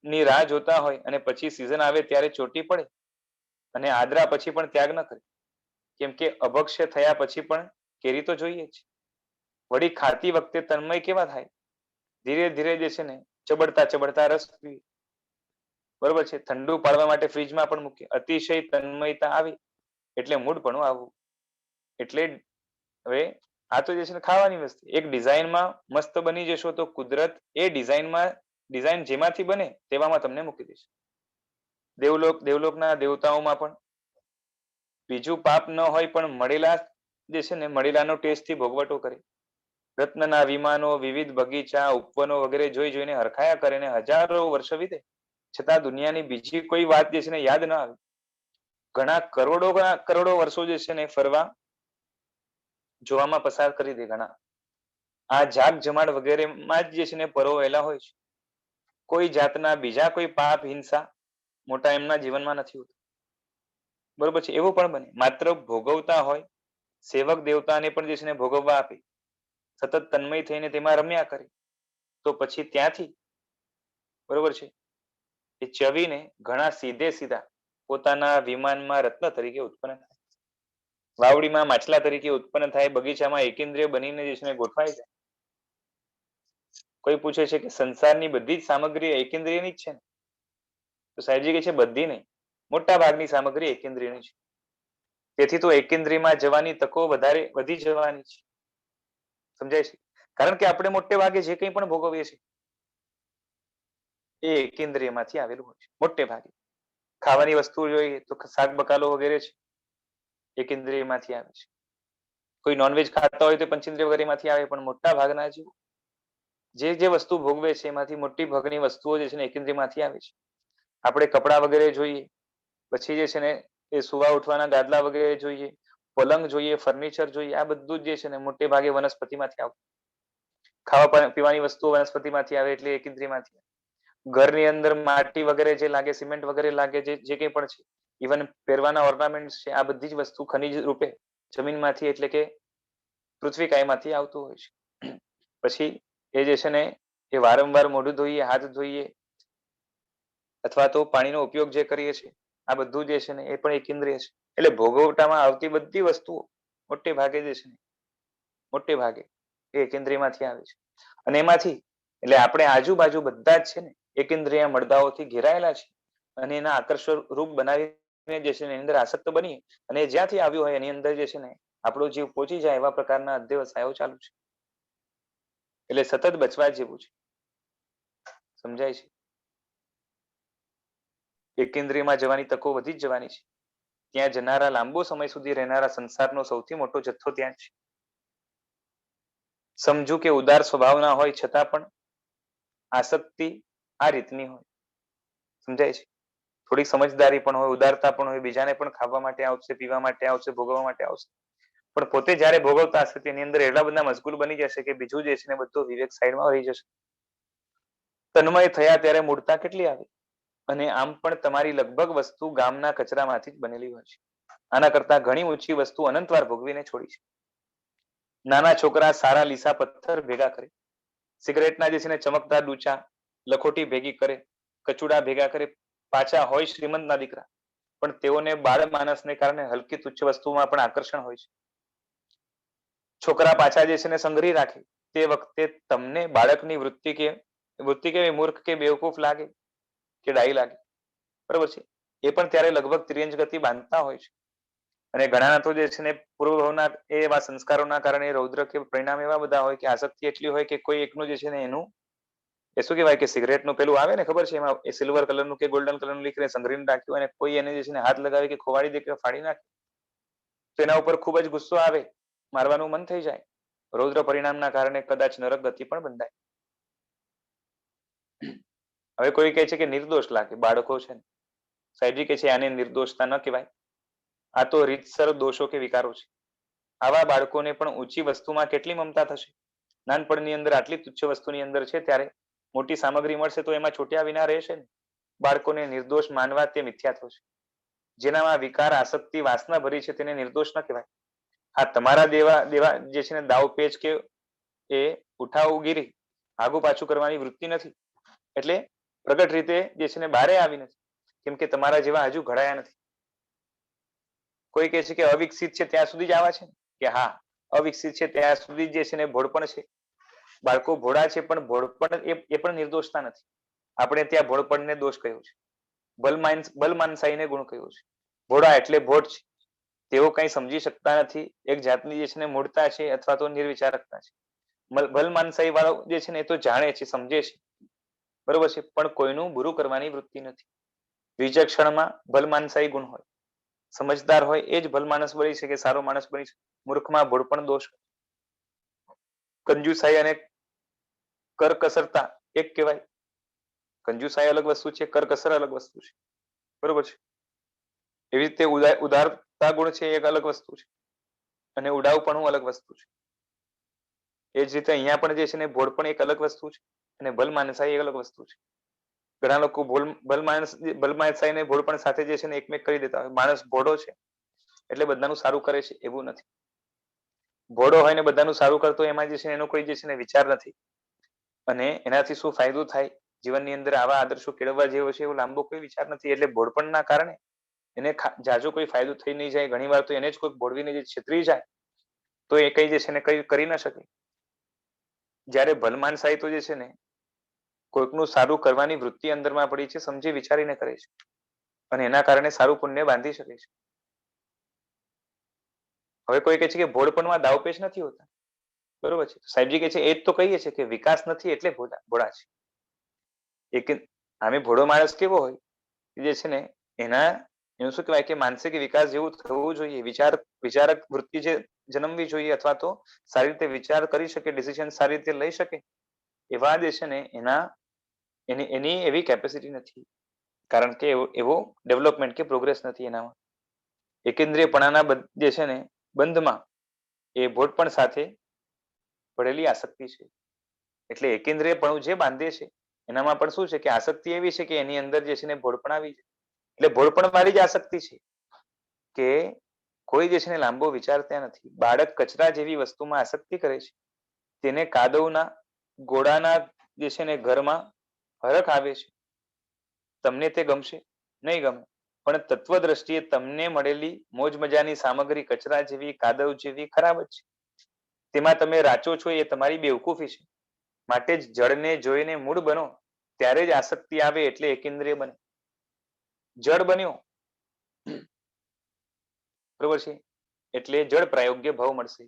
Speaker 1: ની રાહ જોતા હોય અને પછી સિઝન આવે ત્યારે ચોટી પડે અને આદરા પછી પણ ત્યાગ ન કરે, કેમ કે અભક્ષ્ય થયા પછી પણ કેરી તો જોઈએ જ. વળી ખાતી વખતે તન્મય કેવા થાય? ધીરે ધીરે જે છે ને ચબડતા ચબડતા રસ પીવે, બરોબર છે. ઠંડુ પાડવા માટે ફ્રીજમાં પણ મૂકે. અતિશય તન્મયતા આવી એટલે મૂળપણું આવવું. એટલે હવે આ તો જે છે ને ખાવાની વસ્તુ એક ડિઝાઇનમાં મસ્ત બની જશો તો કુદરત એ ડિઝાઇન જેમાંથી બને તેવામાં તમને મૂકી દેશે. દેવલોકના દેવતાઓમાં પણ બીજું પાપ ન હોય પણ મળેલા જે છે ને મળેલાનો ટેસ્ટથી ભોગવટો કરે. રત્નના વિમાનો, વિવિધ બગીચા, ઉપવનો વગેરે જોઈ જોઈને હરખાયા કરે ને હજારો વર્ષો વીતે છતાં દુનિયાની બીજી કોઈ વાત જે છે ને યાદ ન આવે. ઘણા કરોડો વર્ષો જે છે ને ફરવા જોવામાં પસાર કરી દે ઘણા. આ જાગ જમાડ વગેરેમાં જ જે છે ને પરોવેલા હોય છે. કોઈ જાતના બીજા કોઈ પાપ હિંસા મોટા એમના જીવનમાં નથી હોતું, બરોબર છે. એવું પણ બને માત્ર ભોગવતા હોય, સેવક દેવતાને પણ જે છે ને ભોગવવા આપે, સતત તન્મય થઈને તેમાં રમ્યા કરે તો પછી ત્યાંથી બરોબર છે એ ચવીને ઘણા સીધા પોતાના વિમાનમાં રત્ન તરીકે ઉત્પન્ન થાય, વાવડીમાં માછલા તરીકે ઉત્પન્ન થાય, બગીચામાં એકેન્દ્રિય બનીને જે છે ગોઠવાય જાય. કોઈ પૂછે છે કે સંસારની બધી જ સામગ્રી એકેન્દ્રિયની જ છે ને? તો સાહેબજી કહે છે બધી નહીં, મોટા ભાગની સામગ્રી એકેન્દ્રિયની છે. તેથી તો એકેન્દ્રિયમાં જવાની તકો વધારે વધી જવાની છે. સમજાય છે? કારણ કે આપણે મોટે ભાગે જે કંઈ પણ ભોગવીએ છીએ એ એકેન્દ્રિયમાંથી આવેલું હોય છે મોટે ભાગે. ખાવાની વસ્તુ જોઈએ તો શાક બકાલો વગેરે છે એકેન્દ્રિયમાંથી આવે છે. કોઈ નોનવેજ ખાતા હોય તો પંચેન્દ્રિય વગેરેમાંથી આવે, પણ મોટા ભાગના જે વસ્તુ ભોગવે છે એમાંથી મોટી ભાગની વસ્તુઓ જે છે ને એકેન્દ્રિયમાંથી આવે છે. આપણે કપડાં વગેરે જોઈએ, પછી જે છે ને એ સુવા ઉઠવાના ગાદલા વગેરે જોઈએ, પલંગ જોઈએ, ફર્નિચર જોઈએ, આ બધું જ જે છે ને મોટે ભાગે વનસ્પતિમાંથી આવતું. ખાવા પીવાની વસ્તુઓ વનસ્પતિમાંથી આવે એટલે એકેન્દ્રિયમાંથી. ઘરની અંદર માટી વગેરે જે લાગે, સિમેન્ટ વગેરે લાગે, જે કંઈ પણ છે, ઇવન પહેરવાના ઓર્નામેન્ટ છે, આ બધી જ વસ્તુ ખનિજ રૂપે જમીનમાંથી એટલે કે પૃથ્વી કાયમાંથી આવતું હોય છે. પછી એ જે છે ને એ વારંવાર મોઢું ધોઈએ, હાથ ધોઈએ અથવા તો પાણીનો ઉપયોગ જે કરીએ છીએ, આ બધું જે છે ને એ પણ એકેન્દ્રિય છે. એટલે ભોગવટામાં આવતી બધી વસ્તુઓ મોટે ભાગે જે છે ને મોટે ભાગે એ એકેન્દ્રિયમાંથી આવે છે. અને એમાંથી એટલે આપણે આજુબાજુ બધા જ છે ને એકેન્દ્રિય મળદાઓથી ઘેરાયેલા છે અને એના આકર્ષક રૂપ બનાવીને જે છે એની અંદર આસક્ત બની અને જ્યાંથી આવ્યું હોય એની અંદર જે છે ને આપણો જીવ પહોંચી જાય એવા પ્રકારના અધ્યવસાયો ચાલુ છે. એટલે સતત બચવા જેવું છે. સમજાય છે? એકેન્દ્રિયમાં જવાની તકો વધી જ જવાની છે. ત્યાં જનારા લાંબો સમય સુધી રહેનારા સંસારનો સૌથી મોટો જથ્થો ત્યાં છે. સમજુ કે ઉદાર સ્વભાવના હોય છતાં પણ આસક્તિ આ રીતની હોય. સમજાય છે? થોડીક સમજદારી પણ હોય, ઉદારતા પણ હોય, બીજાને પણ ખાવા માટે આવશે, પીવા માટે આવશે, ભોગવવા માટે આવશે. પણ પોતે જ્યારે ભોગવતા હશે તેની અંદર એટલા બધા મશગુલ બની જશે કે બીજું જે છે ને બધું વિવેક સાઈડમાં રહી જશે. તન્મય થયા ત્યારે મૂળતા કેટલી આવી? અને આમ પણ તમારી લગભગ વસ્તુ ગામના કચરામાંથી જ બનેલી હોય છે. આના કરતા ઘણી ઊંચી વસ્તુ અનંતવાર ભોગવીને છોડી છે. નાના છોકરા સારા લીસા પથ્થર ભેગા કરે, સિગરેટના જે છે ને ચમકદાર ડૂચા લખોટી ભેગી કરે, કચુડા ભેગા કરે, પાછા હોય શ્રીમંતના દીકરા, પણ તેઓને બાળ માનસને કારણે હલકી તુચ્છ વસ્તુમાં પણ આકર્ષણ હોય છે. છોકરા પાછા જે છે ને સંગ્રહી રાખે તે વખતે તમને બાળકની વૃત્તિ કેવી મૂર્ખ કે બેવકૂફ લાગે કે ડાઈ લાગે, બરોબર છે? એ પણ ત્યારે લગભગ ત્રિયંજ ગતિ બાંધતા હોય છે. અને ઘણાના તો જે છે ને પૂર્વભાવના એવા સંસ્કારોના કારણે રૌદ્ર કે પરિણામ એવા બધા હોય કે આસક્તિ એટલી હોય કે કોઈ એકનું જે છે ને એનું એ શું કહેવાય કે સિગરેટનું પેલું આવે ને ખબર છે એમાં એ સિલ્વર કલરનું કે ગોલ્ડન કલરનું લીખીને સંગ્રહીને રાખ્યું અને કોઈ એને જે છે ને હાથ લગાવે કે ખોવાડી દે કે ફાડી નાખે તો એના ઉપર ખૂબ જ ગુસ્સો આવે, મારવાનું મન થઈ જાય. રૌદ્ર પરિણામના કારણે કદાચ નરક ગતિ પણ બંધાય. હવે કોઈ કહે છે કે નિર્દોષ લાગે બાળકો છે ને, સાહેબજી કહે છે આને નિર્દોષતા ન કહેવાય, આ તો રીતસર દોષો કે વિકારો છે. આવા બાળકોને પણ ઊંચી વસ્તુમાં કેટલી મમતા થશે? નાનપણની અંદર આટલી તુચ્છ વસ્તુની અંદર છે ત્યારે મોટી સામગ્રી મળશે તો એમાં છૂટ્યા વિના રહેશે ને. બાળકોને નિર્દોષ માનવા તે મિથ્યાત્વ છે. જેનામાં વિકાર, આસક્તિ, વાસના ભરી છે તેને નિર્દોષ ન કહેવાય. હા, તમારા દેવા જે છે ને દાવ પેચ કે એ ઉઠાવગીરી આગુ પાછું કરવાની વૃત્તિ નથી એટલે પ્રગટ રીતે જે છે ને બારે આવી નથી, કેમ કે તમારા જેવા હજુ ઘડાયા નથી. કોઈ કહે છે કે અવિકસિત છે ત્યાં સુધી જ આવા છે કે હા, અવિકસિત છે ત્યાં સુધી જે છે ને ભોળપણ છે. બાળકો ભોળા છે પણ ભોળપણ એ પણ નિર્દોષતા નથી. આપણે ત્યાં ભોળપણને દોષ કયો છે, બલમાનસાઈને ગુણ કયો છે. ભોળા એટલે ભોળ છે, તેઓ કંઈ સમજી શકતા નથી, એક જાતની જે છે ને મૂળતા છે અથવા તો નિર્વિચારકતા છે. ભલમાનસાઈ વાળો જે છે ને એ તો જાણે છે, સમજે છે, બરોબર છે, પણ કોઈનું બુરું કરવાની વૃત્તિ નથી. વિચક્ષણમાં ભલમાનસાઈ ગુણ હોય, સમજદાર હોય એ જ ભલમાનસ બની શકે, સારો માણસ બની શકે. મૂર્ખમાં ભોળપણ દોષ. કંજુસાઈ અને કરકસરતા એક કહેવાય. કંજુસાઈ અલગ વસ્તુ છે, કરકસર અલગ વસ્તુ છે, બરોબર છે. એવી રીતે ઉદારતા ગુણ છે એક અલગ વસ્તુ છે અને ઉડાઉપણું અલગ વસ્તુ છે. એ જ રીતે અહીંયા પણ જે છે ને ભોળપણ એક અલગ વસ્તુ છે અને ભલમાનસાઈ એક અલગ વસ્તુ છે. ઘણા લોકો ભલમાનસાઈને ભોળપણ સાથે જે છે ને એકમેક કરી દેતા હોય. માણસ ભોળો છે એટલે બધાનું સારું કરે છે એવું નથી. ભોળો હોય ને બધાનું સારું કરતો એમાં જે છે એનો કોઈ જે છે ને વિચાર નથી અને એનાથી શું ફાયદો થાય જીવનની અંદર આવા આદર્શો કેળવવા જેવો છે એવો લાંબો કોઈ વિચાર નથી. એટલે ભોળપણના કારણે એને જાજો કોઈ ફાયદો થઈ નહીં જાય. ઘણી વાર તો એને જ કોઈ ભોળવીને જે છેતરી જાય તો એ કઈ જે છે ને કઈ કરી ના શકે. જ્યારે ભલમાનસાઈ તો જે છે ને કોઈકનું સારું કરવાની વૃત્તિ અંદરમાં પડી છે, સમજી વિચારીને કરે છે અને એના કારણે સારું પુણ્ય બાંધી શકે છે. હવે કોઈ કહે છે કે ભોળપણમાં દાવપેચ નથી હોતા, બરોબર છે. સાહેબજી કહે છે એ જ તો કહીએ છે કે વિકાસ નથી એટલે ભોળા છે. એક આમે ભોળો માણસ કેવો હોય જે છે ને એનું શું કહેવાય કે માનસિક વિકાસ જેવું થવું જોઈએ, વિચારક વૃત્તિ જે જન્મવી જોઈએ અથવા તો સારી રીતે વિચાર કરી શકે, ડિસિઝન સારી રીતે લઈ શકે એવા જે છે ને એની એવી કેપેસિટી નથી, કારણ કે એવો ડેવલપમેન્ટ કે પ્રોગ્રેસ નથી એનામાં. એકેન્દ્રિયપણાના જે છે ને બંધમાં એ ભોળપણ સાથે ભળેલી આસક્તિ છે. એટલે એકેન્દ્રિયપણું જે બાંધે છે એનામાં પણ શું છે કે આસક્તિ એવી છે કે એની અંદર જે છે ને ભોળપણ આવી જાય. એટલે ભોળપણ વાળી જ આસક્તિ છે કે કોઈ જે છે ને લાંબો વિચાર ત્યાં નથી. બાળક કચરા જેવી વસ્તુમાં આસક્તિ કરે છે તેને કાદવના ઘોડાના જે છે ને ઘરમાં હરખ આવે છે, તમને તે ગમશે નહીં ગમે, પણ તત્વ દ્રષ્ટિએ તમને મળેલી મોજ મજાની સામગ્રી કચરા જેવી, કાદવ જેવી ખરાબ જ છે. તેમાં તમે રાચો છો એ તમારી બેવકૂફી છે. માટે જ જળને જોઈને મૂળ બનો, ત્યારે જ આસક્તિ આવે એટલે એકેન્દ્રિય બને. જળ બન્યો બરોબર છે, એટલે જળ પ્રાયોગ્ય ભાવ મળશે.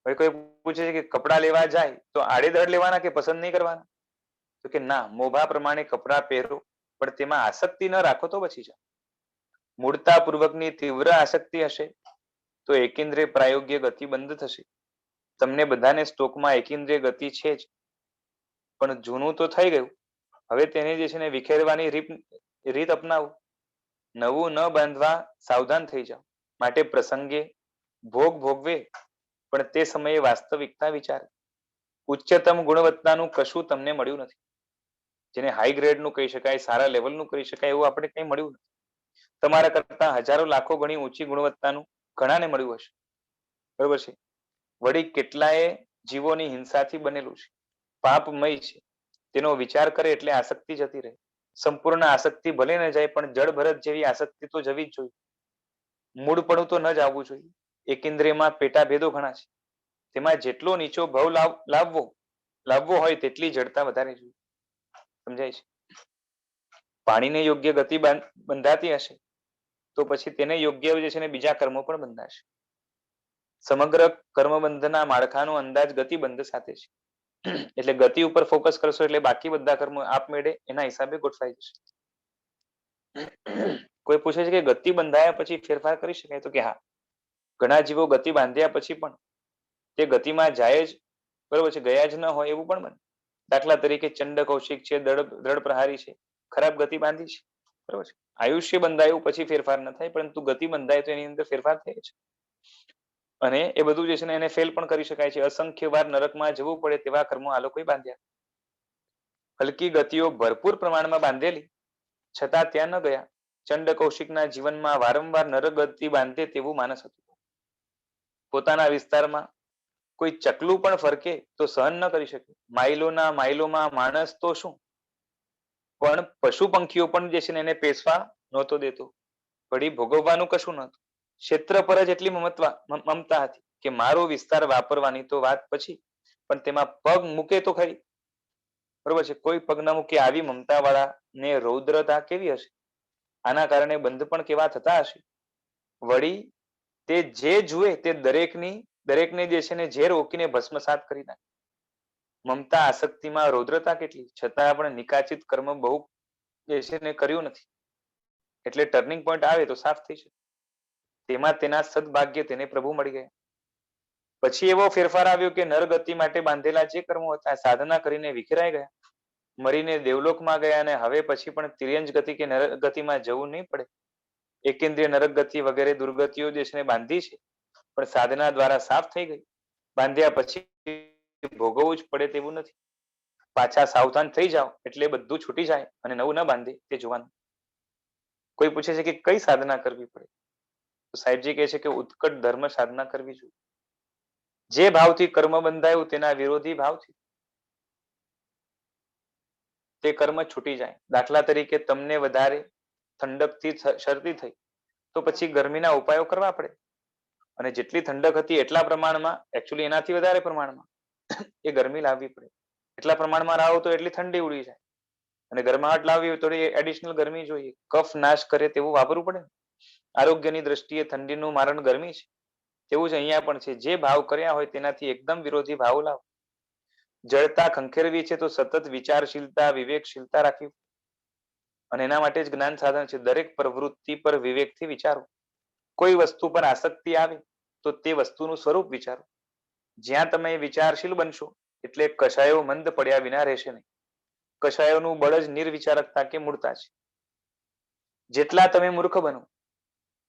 Speaker 1: હવે કોઈ પૂછે છે કે કપડા લેવા જાય તો આડેધડ લેવાના કે પસંદ નહીં કરવાના? તો કે ના, મોભા પ્રમાણે કપડા પહેરો, પણ તેમાં આસક્તિ ન રાખો તો બચી જાઓ. મૂળતા પૂર્વકની તીવ્ર આસક્તિ હશે તો એકેન્દ્રિય પ્રાયોગ્ય ગતિ બંધ થશે. તમને બધાને સ્ટોકમાં એકેન્દ્રિય ગતિ છે જ, પણ જૂનું તો થઈ ગયું. હવે તેને જે છે ને વિખેરવાની રીત અપનાવો. નવું ન બાંધવા સાવધાન થઈ જાઓ. માટે પ્રસંગે ભોગ ભોગવે, પણ તે સમયે વાસ્તવિકતા વિચારે. ઉચ્ચતમ ગુણવત્તાનું કશું તમને મળ્યું નથી. જેને હાઈ ગ્રેડનું કહી શકાય, સારા લેવલનું કહી શકાય, એવું આપણે કંઈ મળ્યું નથી. તમારા કરતા હજારો લાખો ગણી ઊંચી ગુણવત્તાનું ઘણાને મળ્યું હશે. બરોબર છે. વળી કેટલાય જીવોની હિંસાથી બનેલું છે, પાપમય છે. તેનો વિચાર કરે એટલે આસક્તિ જતી રહે. સંપૂર્ણ આસક્તિ ભલે ન જાય, પણ જળ ભરત જેવી આસક્તિ તો જવી જ જોઈએ. મૂળપણું તો ન જ આવવું જોઈએ. એકેન્દ્રિયમાં પેટા ભેદો ઘણા છે. તેમાં જેટલો નીચો ભાવ લાવવો હોય તેટલી જડતા વધારે જોઈએ. સમજાય છે? પાણીને યોગ્ય ગતિ બંધાતી હશે તો પછી તેને યોગ્ય જે છે ને બીજા કર્મો પણ બંધાશે. સમગ્ર કર્મબંધના માળખાનો અંદાજ ગતિબંધ સાથે છે. એટલે ગતિ ઉપર ફોકસ કરશો એટલે બાકી બધા કર્મો આપમેળે એના હિસાબે ગોઠવાઈ જશે. કોઈ પૂછે છે કે ગતિ બંધાયા પછી ફેરફાર કરી શકાય? તો કે હા, ઘણા જીવો ગતિ બાંધ્યા પછી પણ તે ગતિમાં જાય જ, બરોબર છે, ગયા જ ન હોય એવું પણ બને. દાખલા તરીકે ચંડ કૌશિક છે, દ્રઢ પ્રહારી છે, ખરાબ ગતિ બાંધી છે, બરોબર છે. આયુષ્ય બંધાયું પછી ફેરફાર ન થાય, પરંતુ ગતિ બંધાય તો એની અંદર ફેરફાર થાય છે. અને એ બધું જે છે ને એને ફેલ પણ કરી શકાય છે. અસંખ્ય વાર નરકમાં જવું પડે તેવા કર્મો આ લોકોએ બાંધ્યા. હલકી ગતિઓ ભરપૂર પ્રમાણમાં બાંધેલી છતાં ત્યાં ન ગયા. ચંડ કૌશિકના જીવનમાં વારંવાર નરક ગતિ બાંધે તેવું માનસ હતું. પોતાના વિસ્તારમાં કોઈ ચકલું પણ ફરકે તો સહન ન કરી શકે. માઇલોના માઇલોમાં માણસ તો શું, પણ પશુ પંખીઓ પણ જે છે ને એને પેસવા નહોતો દેતો. વળી ભોગવવાનું કશું નહોતું. ક્ષેત્ર પર જ એટલી મમતા હતી કે મારો વિસ્તાર વાપરવાની તો વાત પછી, પણ તેમાં પગ મૂકે તો ખરી. બરોબર છે. કોઈ પગ ન મૂકે આવી મમતા વાળા ને રૌદ્રતા કેવી હશે? આના કારણે બંધ પણ કેવા થતા હશે? વળી તે જે જુએ તે દરેકને જે છે ને ઝેર ઓકીને ભસ્મસાત કરી નાખે. મમતા આસક્તિમાં રૌદ્રતા કેટલી, છતાં આપણે નિકાચિત કર્મ બહુ જે છે ને કર્યું નથી. એટલે ટર્નિંગ પોઈન્ટ આવે તો સાફ થઈ શકે. તેમાં તેના સદભાગ્ય તેને પ્રભુ મળી ગયા. પછી એવો ફેરફાર આવ્યો કે નરગતિ માટે બાંધેલા જે કર્મો હતા સાધના કરીને વિખેરાઈ ગયા, મરીને દેવલોકમાં ગયા, અને હવે પછી પણ તિર્યંજ ગતિ કે નરગતિમાં જવું નહીં પડે. એકેન્દ્રિય નરકગતિ વગેરે દુર્ગતિઓ જે છે બાંધી છે, પણ સાધના દ્વારા સાફ થઈ ગઈ. બાંધ્યા પછી ભોગવવું જ પડે તેવું નથી. પાછા સાવધાન થઈ જાઓ એટલે બધું છૂટી જાય અને નવું ન બાંધે તે જોવાનું. કોઈ પૂછે છે કે કઈ સાધના કરવી પડે? તો સાહેબજી કહે છે કે ઉત્કટ ધર્મ સાધના કરવી જોઈએ. જે ભાવથી કર્મ બંધાયું તેના વિરોધી ભાવથી તે કર્મ છૂટી જાય. દાખલા તરીકે તમને વધારે ઠંડકથી શરદી થઈ તો પછી ગરમીના ઉપાયો કરવા પડે. અને જેટલી ઠંડક હતી એટલા પ્રમાણમાં, એકચ્યુઅલી એનાથી વધારે પ્રમાણમાં એ ગરમી લાવવી પડે. એટલા પ્રમાણમાં રાહો તો એટલી ઠંડી ઉડી જાય. અને ગરમાહટ લાવવી હોય તો એડિશનલ ગરમી જોઈએ. કફ નાશ કરે તેવું વાપરવું પડે. આરોગ્યની દ્રષ્ટિએ ઠંડીનું મારણ ગરમી છે. તેવું જ અહીંયા પણ છે. જે ભાવ કર્યા હોય તેનાથી એકદમ વિરોધી ભાવ લાવો. જડતા ખંખેરવી છે તો સતત વિચારશીલતા, વિવેકશીલતા રાખવી. અને એના માટે જ જ્ઞાન સાધન છે. દરેક પ્રવૃત્તિ પર વિવેકથી વિચારો. કોઈ વસ્તુ પર આસક્તિ આવે તો તે વસ્તુનું સ્વરૂપ વિચારો. જ્યાં તમે વિચારશીલ બનશો એટલે કશાયો મંદ પડ્યા વિના રહેશે નહીં. કશાયોનું બળ જ નિર્વિચારકતા કે મૂળતા છે. જેટલા તમે મૂર્ખ બનો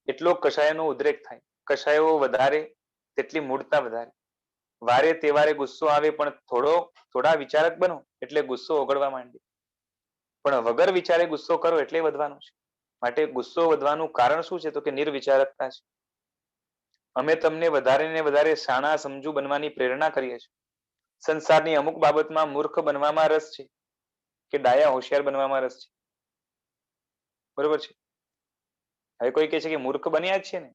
Speaker 1: એટલો કશાયનો ઉદ્રેક થાય. કશાયો વધારે તેટલી મૂળતા વધારે. વારે તેવારે ગુસ્સો આવે પણ થોડા વિચારક બનો એટલે ગુસ્સો ઓગળવા માંડે. પણ વગર વિચારે ગુસ્સો કરો એટલે વધવાનું છે. માટે ગુસ્સો વધવાનું કારણ શું છે? તો કે નિર્વિચારકતા છે. અમે તમને વધારે ને વધારે શાણા સમજુ બનવાની પ્રેરણા કરીએ છીએ. સંસારની અમુક બાબતમાં મૂર્ખ બનવામાં રસ છે કે ડાયા હોશિયાર બનવામાં રસ છે? બરોબર છે. હવે કોઈ કહે છે કે મૂર્ખ બન્યા જ છે ને,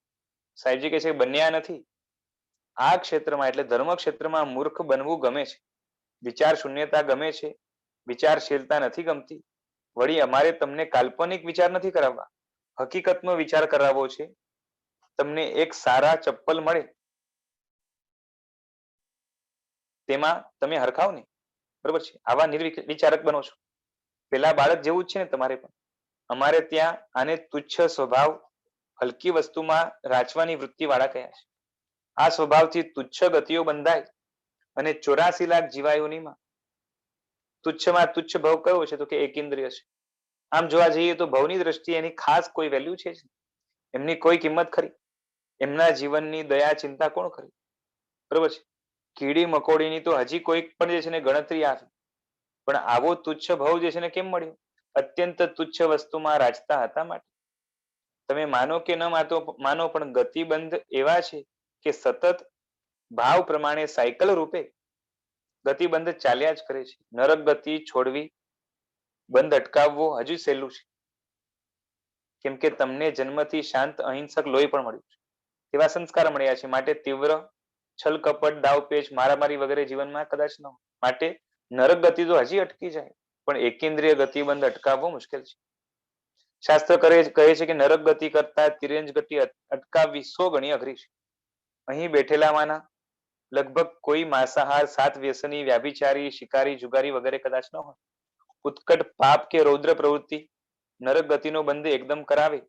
Speaker 1: સાહેબજી કહે છે કે બન્યા નથી. આ ક્ષેત્રમાં એટલે ધર્મ ક્ષેત્રમાં મૂર્ખ બનવું ગમે છે, વિચાર શૂન્યતા ગમે છે, વિચારશીલતા નથી ગમતી. વળી અમારે તમને કાલ્પનિક વિચાર નથી કરાવવા, હકીકતનો વિચાર કરાવવો છે. તમને એક સારા ચપ્પલ મળે તેમાં તમે હરખાવ ને, બરોબર છે. આવા નિર્વિચારક બનો છો. પેલા બાળક જેવું જ છે ને તમારે પણ. અમારે ત્યાં આને તુચ્છ સ્વભાવ, હલકી વસ્તુમાં રાચવાની વૃત્તિ વાળા કયા છે. આ સ્વભાવથી તુચ્છ ગતિઓ બંધાય અને 84 લાખ જીવાયુનીમાં તુચ્છમાં તુચ્છ ભાવ કયો છે? તો કે એકેન્દ્રિય છે. આમ જોવા જઈએ તો ભવની દ્રષ્ટિએ એની ખાસ કોઈ વેલ્યુ છે જ? એમની કોઈ કિંમત ખરી? એમના જીવનની દયા ચિંતા કોણ કરી? બરોબર છે. કીડી મકોડીની તો હજી કોઈ પણ જે છે ને ગણતરી આવે, પણ આવો તુચ્છ ભાવ જે છે ને કેમ મળ્યો? અત્યંત તુચ્છ વસ્તુમાં રાચતા હતા માટે. તમે માનો કે ન માનો, પણ ગતિબંધ એવા છે કે સતત ભાવ પ્રમાણે સાયકલ રૂપે ગતિબંધ ચાલ્યા જ કરે છે. નરક ગતિ છોડવી, બંધ અટકાવવો હજુ સહેલું છે, કેમ કે તમને જન્મથી શાંત અહિંસક લોહી પણ મળ્યું છે, એવા સંસ્કાર મળ્યા છે. માટે તીવ્ર છલ કપટ દાવપેચ મારામારી વગેરે જીવનમાં કદાચ ન હોય. માટે નરક ગતિ તો હજી અટકી જાય, પણ એકેન્દ્રિય ગતિબંધ અટકાવવો મુશ્કેલ છે. શાસ્ત્ર કહે છે કે નરક ગતિ કરતા તિર્યંજ ગતિ અટકાવવી 100 ગણી અઘરી છે. અહીં બેઠેલામાંના લગભગ કોઈ માંસાહાર, સાત વ્યસની, વ્યાભિચારી, શિકારી, જુગારી વગેરે કદાચ ન હોય. ઉત્કટ પાપ કે રૌદ્ર પ્રવૃત્તિ નરક ગતિનો બંધ એકદમ કરાવે,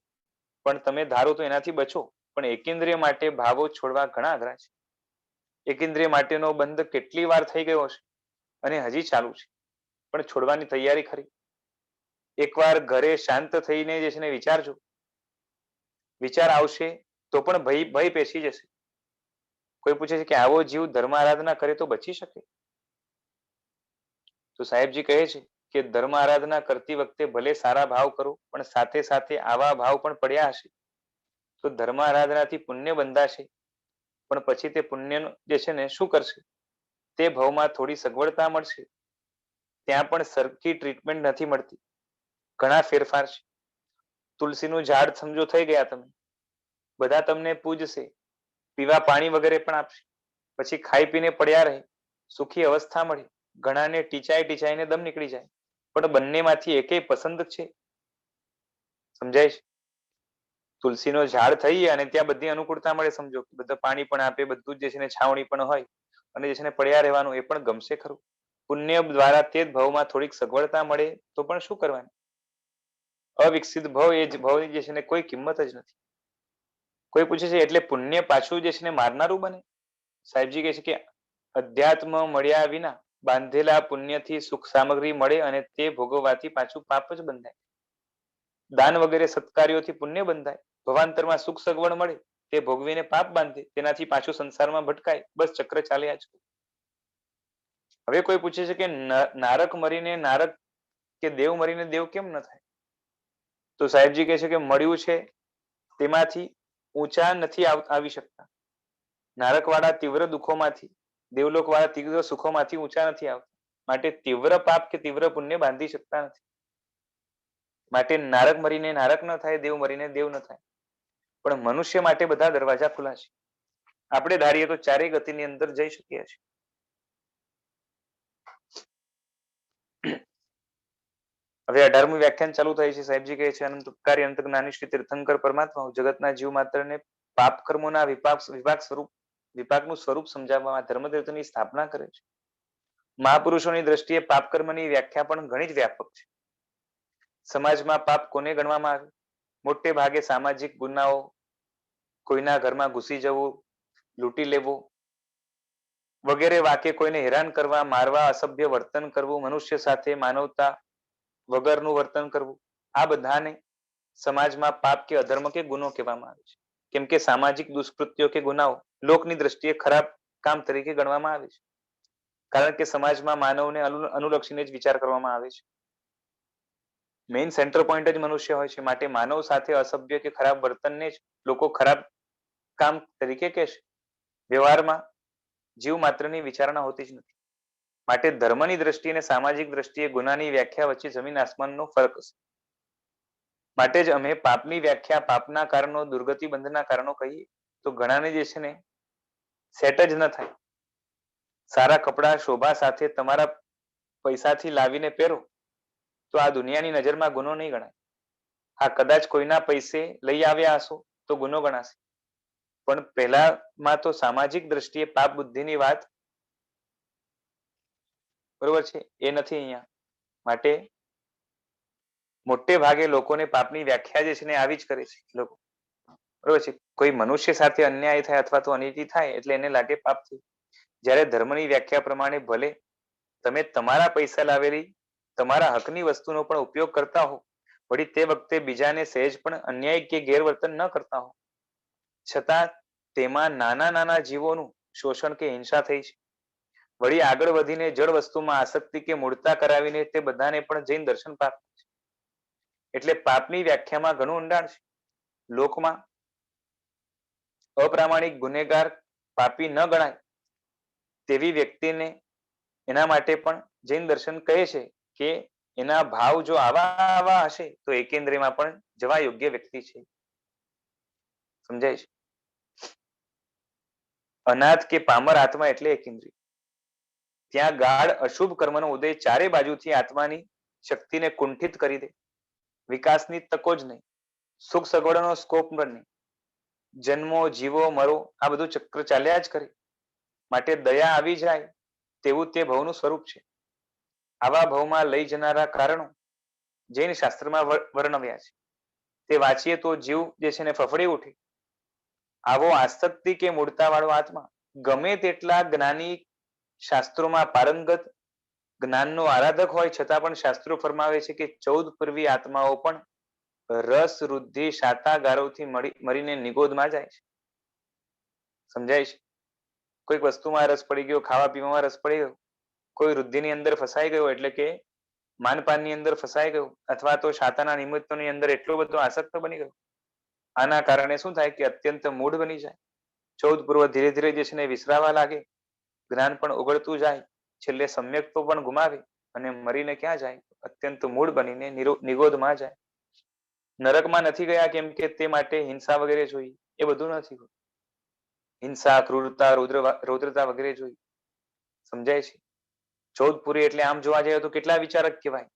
Speaker 1: પણ તમે ધારો તો એનાથી બચો. પણ એકેન્દ્રિય માટે ભાવો છોડવા ઘણા અઘરા છે. એકેન્દ્રિય માટેનો બંધ કેટલી વાર થઈ ગયો હશે અને હજી ચાલુ છે, પણ છોડવાની તૈયારી ખરી? એકવાર ઘરે શાંત થઈને જે છે ને વિચારજો. વિચાર આવશે તો પણ ભય પેસી જશે. કોઈ પૂછે છે કે આવો જીવ ધર્મ આરાધના કરે તો બચી શકે? તો સાહેબજી કહે છે કે ધર્મ આરાધના કરતી વખતે ભલે સારા ભાવ કરો, પણ સાથે સાથે આવા ભાવ પણ પડ્યા હશે તો ધર્મ આરાધનાથી પુણ્ય બંધાશે, પણ પછી તે પુણ્ય જે છે ને શું કરશે? તે ભાવમાં થોડી સગવડતા મળશે, ત્યાં પણ સરખી ટ્રીટમેન્ટ નથી મળતી, ઘણા ફેરફાર છે. તુલસીનું ઝાડ સમજો થઈ ગયા તમે, બધા તમને પૂજશે, પીવા પાણી વગેરે પણ આપશે, પછી ખાઈ પીને પડ્યા રહે, સુખી અવસ્થા મળે, ઘણાને ટીચાઈને દમ નીકળી જાય, પણ બંનેમાંથી એકેય પસંદ છે? સમજાય છે? તુલસીનો ઝાડ થઈ અને ત્યાં બધી અનુકૂળતા મળે, સમજો બધા પાણી પણ આપે, બધું જ જે છે ને છાવણી પણ હોય, અને જે છે ને પડ્યા રહેવાનું, એ પણ ગમશે ખરું? પુણ્ય દ્વારા તે જ ભાવમાં થોડીક સગવડતા મળે તો પણ શું કરવાની? અવિકસિત ભાવ એ જ ભાવની જે છે ને કોઈ કિંમત જ નથી. કોઈ પૂછે છે એટલે પુણ્ય પાછું જે છે ને મારનારું બને? સાહેબજી કહે છે કે અધ્યાત્મ મળ્યા વિના બાંધેલા પુણ્યથી સુખ સામગ્રી મળે અને તે ભોગવવાથી પાછું પાપ જ બંધાય. દાન વગેરે સત્કાર્યોથી પુણ્ય બંધાય, ભવાંતરમાં સુખ સગવડ મળે, તે ભોગવીને પાપ બાંધે, તેનાથી પાછું સંસારમાં ભટકાય. બસ ચક્ર ચાલ્યા જ. હવે કોઈ પૂછે છે કે નારક મરીને નારક કે દેવ મરીને દેવ કેમ ન થાય? તો સાહેબજી કહે છે કે મળ્યું છે તેમાંથી ઊંચા નથી આવી શકતા. નારક વાળા તીવ્ર દુઃખોમાંથી, દેવલોક વાળા તીવ્ર સુખોમાંથી ઊંચા નથી આવતા. માટે તીવ્ર પાપ કે તીવ્ર પુણ્ય બાંધી શકતા નથી. માટે નારક મરીને નારક ન થાય, દેવ મરીને દેવ ન થાય. પણ મનુષ્ય માટે બધા દરવાજા ખુલ્લા છે. આપણે ધારીએ તો ચારેય ગતિની અંદર જઈ શકીએ છીએ. હવે 18મું વ્યાખ્યાન ચાલુ થાય છે. સાહેબજી કહે છે અનંત ઉપકારી અંત જ્ઞાની શ્રી તીર્થંકર પરમાત્મા જગતના જીવ માત્રને પાપ કર્મોના વિપાકનું સ્વરૂપ સમજાવવામાં ધર્મતીર્થની સ્થાપના કરે છે. મહાપુરુષોની દ્રષ્ટિએ પાપ કર્મની વ્યાખ્યા પણ ઘણી જ વ્યાપક છે. સમાજમાં પાપ કોને ગણવામાં આવે? મોટે ભાગે સામાજિક ગુનાઓ, કોઈના ઘરમાં ઘૂસી જવું, લૂંટી લેવું વગેરે વાકે કોઈને હેરાન કરવા, મારવા, અસભ્ય વર્તન કરવું, મનુષ્ય સાથે માનવતા વગરનું વર્તન કરવું, આ બધાને સમાજમાં પાપ કે અધર્મ કે ગુનો કહેવામાં આવે છે. કેમ કે સામાજિક દુષ્કૃત્યો કે ગુનાઓ લોકની દ્રષ્ટિએ ખરાબ કામ તરીકે ગણવામાં આવે છે. કારણ કે સમાજમાં માનવને અનુલક્ષીને જ વિચાર કરવામાં આવે છે. મેઇન સેન્ટર પોઈન્ટ જ મનુષ્ય હોય છે. માટે માનવ સાથે અસભ્ય કે ખરાબ વર્તનને જ લોકો ખરાબ કામ તરીકે કહેશે. વ્યવહારમાં જીવ માત્રની વિચારણા હોતી જ નથી. માટે ધર્મની દ્રષ્ટિએ અને સામાજિક દ્રષ્ટિએ ગુનાની વ્યાખ્યા વચ્ચે જમીન આસમાનનો ફરક છે. માટે જ અમે પાપની વ્યાખ્યા પાપના કારણો, દુર્ગતિ બંધના કારણો કહીએ તો ઘણાને જે છે ને સેટ જ ન થાય. સારા કપડા શોભા સાથે તમારા પૈસાથી લાવીને પહેરો તો આ દુનિયાની નજરમાં ગુનો નહીં ગણાય. હા, કદાચ કોઈના પૈસે લઈ આવ્યા હશો તો ગુનો ગણાશે. પણ પહેલામાં તો સામાજિક દ્રષ્ટિએ પાપ બુદ્ધિની વાત બરોબર છે એ નથી અહીંયા. માટે મોટે ભાગે લોકોને પાપની વ્યાખ્યા જે છે ને આવી જ કરે છે લોકો. બરોબર છે. કોઈ મનુષ્ય સાથે અન્યાય થાય અથવા તો અનીતિ થાય એટલે એને લાગે પાપ થયું. જ્યારે ધર્મની વ્યાખ્યા પ્રમાણે ભલે તમે તમારા પૈસા લાવેલી તમારા હકની વસ્તુનો પણ ઉપયોગ કરતા હો, વળી તે વખતે બીજાને સહેજ પણ અન્યાય કે ગેરવર્તન ન કરતા હો, છતાં તેમાં નાના નાના જીવોનું શોષણ કે હિંસા થઈ છે. વળી આગળ વધીને જળ વસ્તુમાં આસક્તિ કે મૂળતા કરાવીને તે બધાને પણ જૈન દર્શન પામે છે. એટલે પાપની વ્યાખ્યામાં ઘણું ઊંડાણ છે. લોકમાં અપ્રામાણિક ગુનેગાર પાપી ન ગણાય તેવી વ્યક્તિને એના માટે પણ જૈન દર્શન કહે છે કે એના ભાવ જો આવા હશે તો એકેન્દ્રમાં પણ જવા યોગ્ય વ્યક્તિ છે. સમજાય છે? અનાથ કે પામર આત્મા એટલે એકેન્દ્રિય. ત્યાં ગાઢ અશુભ કર્મનો ઉદય ચારે બાજુથી આત્માની શક્તિને કુંઠિત કરી દે. વિકાસની તકો જ નહીં, સુખ સગવડનો સ્કોપ પણ નહીં. જન્મો, જીવો, મરો આ બધું ચક્ર ચાલ્યા જ કરે. માટે દયા આવી જાય તેવું તે ભવનું સ્વરૂપ છે. આવા ભવમાં લઈ જનારા કારણો જૈન શાસ્ત્રમાં વર્ણવ્યા છે. તે વાંચીએ તો જીવ જે છે ને ફફડી ઉઠે. આવો આસક્તિ કે મૂળતાવાળો આત્મા ગમે તેટલા જ્ઞાની, શાસ્ત્રોમાં પારંગત, જ્ઞાનનો આરાધક હોય છતાં પણ શાસ્ત્રો ફરમાવે છે કે 14 પૂર્વી આત્માઓ પણ રસ, વૃદ્ધિ, શાતાગારોથી મરીને નિગોદમાં જાય છે. સમજાય છે? કોઈક વસ્તુમાં રસ પડી ગયો, ખાવા પીવામાં રસ પડી ગયો, કોઈ વૃદ્ધિની અંદર ફસાઈ ગયો એટલે કે માનપાનની અંદર ફસાઈ ગયો, અથવા તો શાતાના નિમિત્તોની અંદર એટલો બધો આસક્ત બની ગયો. આના કારણે શું થાય કે અત્યંત મૂઢ બની જાય. 14 પૂર્વ ધીરે ધીરે જે છે ને વિસરાવા લાગે, જ્ઞાન પણ ઓગળતું જાય, છેલ્લે સમ્યક્તો પણ ગુમાવે અને મરીને ક્યાં જાય? અત્યંત મૂઢ બનીને નિગોદમાં જાય. નરકમાં નથી ગયા કેમ કે તે માટે હિંસા વગેરે જોઈ, એ બધું નથી. હિંસા, ક્રૂરતા, રૌદ્રતા વગેરે જોઈ. સમજાય છે? 14 પૂરી એટલે આમ જોવા જઈએ તો કેટલા વિચારક કહેવાય,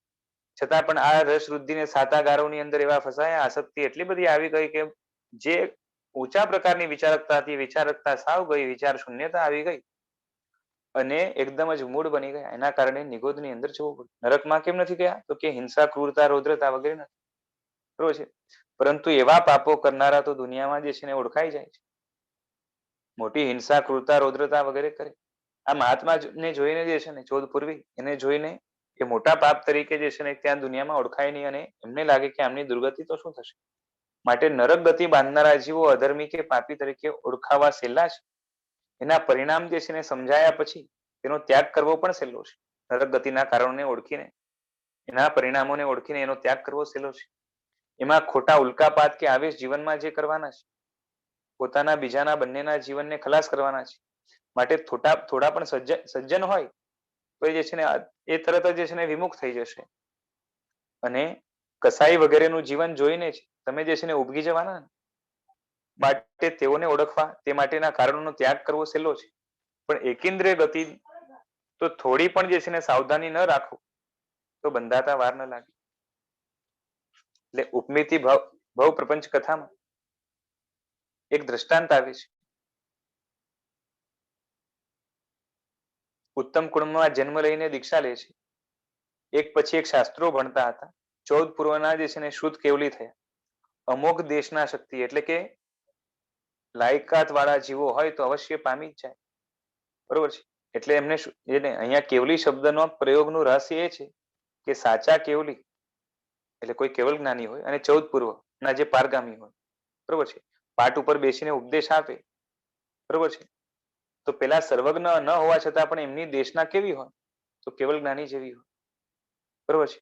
Speaker 1: છતાં પણ આ રસ, વૃદ્ધિ ને શાતાગારોની અંદર એવા ફસાયા, આસક્તિ એટલી બધી આવી ગઈ કે જે ઊંચા પ્રકારની વિચારકતા હતી, વિચારકતા સાવ ગઈ, વિચાર શૂન્યતા આવી ગઈ અને એકદમ જ મૂળ બની ગયા. એના કારણે નિગોદની અંદર જવું પડ્યું. નરકમાં કેમ નથી ગયા? તો કે હિંસા, ક્રૂરતા, રૌદ્રતા વગેરે નથી. બરોબર છે? પરંતુ એવા પાપો કરનારા તો દુનિયામાં જે છે ને ઓળખાઈ જાય છે. મોટી હિંસા, ક્રૂરતા, રૌદ્રતા વગેરે કરે. આ મહાત્માને જોઈને જે છે ને 14 પૂર્વી એને જોઈને એ મોટા પાપ તરીકે જે છે ને ત્યાં દુનિયામાં ઓળખાય નહીં અને એમને લાગે કે આમની દુર્ગતિ તો શું થશે. માટે નરક ગતિ બાંધનારા જીવો અધર્મી કે પાપી તરીકે ઓળખાવા સહેલા છે. એના પરિણામ જે છે ને સમજાયા પછી તેનો ત્યાગ કરવો પણ સહેલો છે. નરક ગતિના કારણોને ઓળખીને, એના પરિણામોને ઓળખીને એનો ત્યાગ કરવો સહેલો છે. એમાં ખોટા ઉલ્કાપાત કે આવેશ જીવનમાં જે કરવાના છે, પોતાના બીજાના બંનેના જીવનને ખલાસ કરવાના છે. માટે થોડા પણ સજ્જન હોય તો જે છે ને એ તરત જ જે છે ને વિમુખ થઈ જશે અને કસાઈ વગેરેનું જીવન જોઈને જ તમે જે છે ને ઉબગી જવાના. માટે તેઓને ઓળખવા, તે માટેના કારણોનો ત્યાગ કરવો સહેલો છે. પણ એકેન્દ્રિય ગતિ તો થોડી પણ જે છે ને સાવધાની ન રાખો તો બંધાતા વાર ન લાગે. એટલે ઉપમિતિ ભવ પ્રપંચ કથામાં એક દ્રષ્ટાંત આવે છે. ઉત્તમ કુળમાં જન્મ લઈને દીક્ષા લે છે. એક પછી એક શાસ્ત્રો ભણતા હતા. 14 પૂર્વના જે છે ને શુદ્ધ કેવલી થયા. અમોઘ દેશના શક્તિ એટલે કે લાયકાત વાળા જીવો હોય તો અવશ્ય પામી જ જાય. બરોબર છે? એટલે એમને અહીંયા કેવલી શબ્દનો પ્રયોગનું રહસ્ય એ છે કે સાચા કેવલી એટલે કોઈ કેવલ જ્ઞાની હોય અને 14 પૂર્વ ના જે પારગામી હોય, બરોબર છે, પાઠ ઉપર બેસીને ઉપદેશ આપે, બરોબર છે, તો પેલા સર્વજ્ઞ ન હોવા છતાં પણ એમની દેશના કેવી હોય? તો કેવલ જ્ઞાની જેવી હોય. બરોબર છે?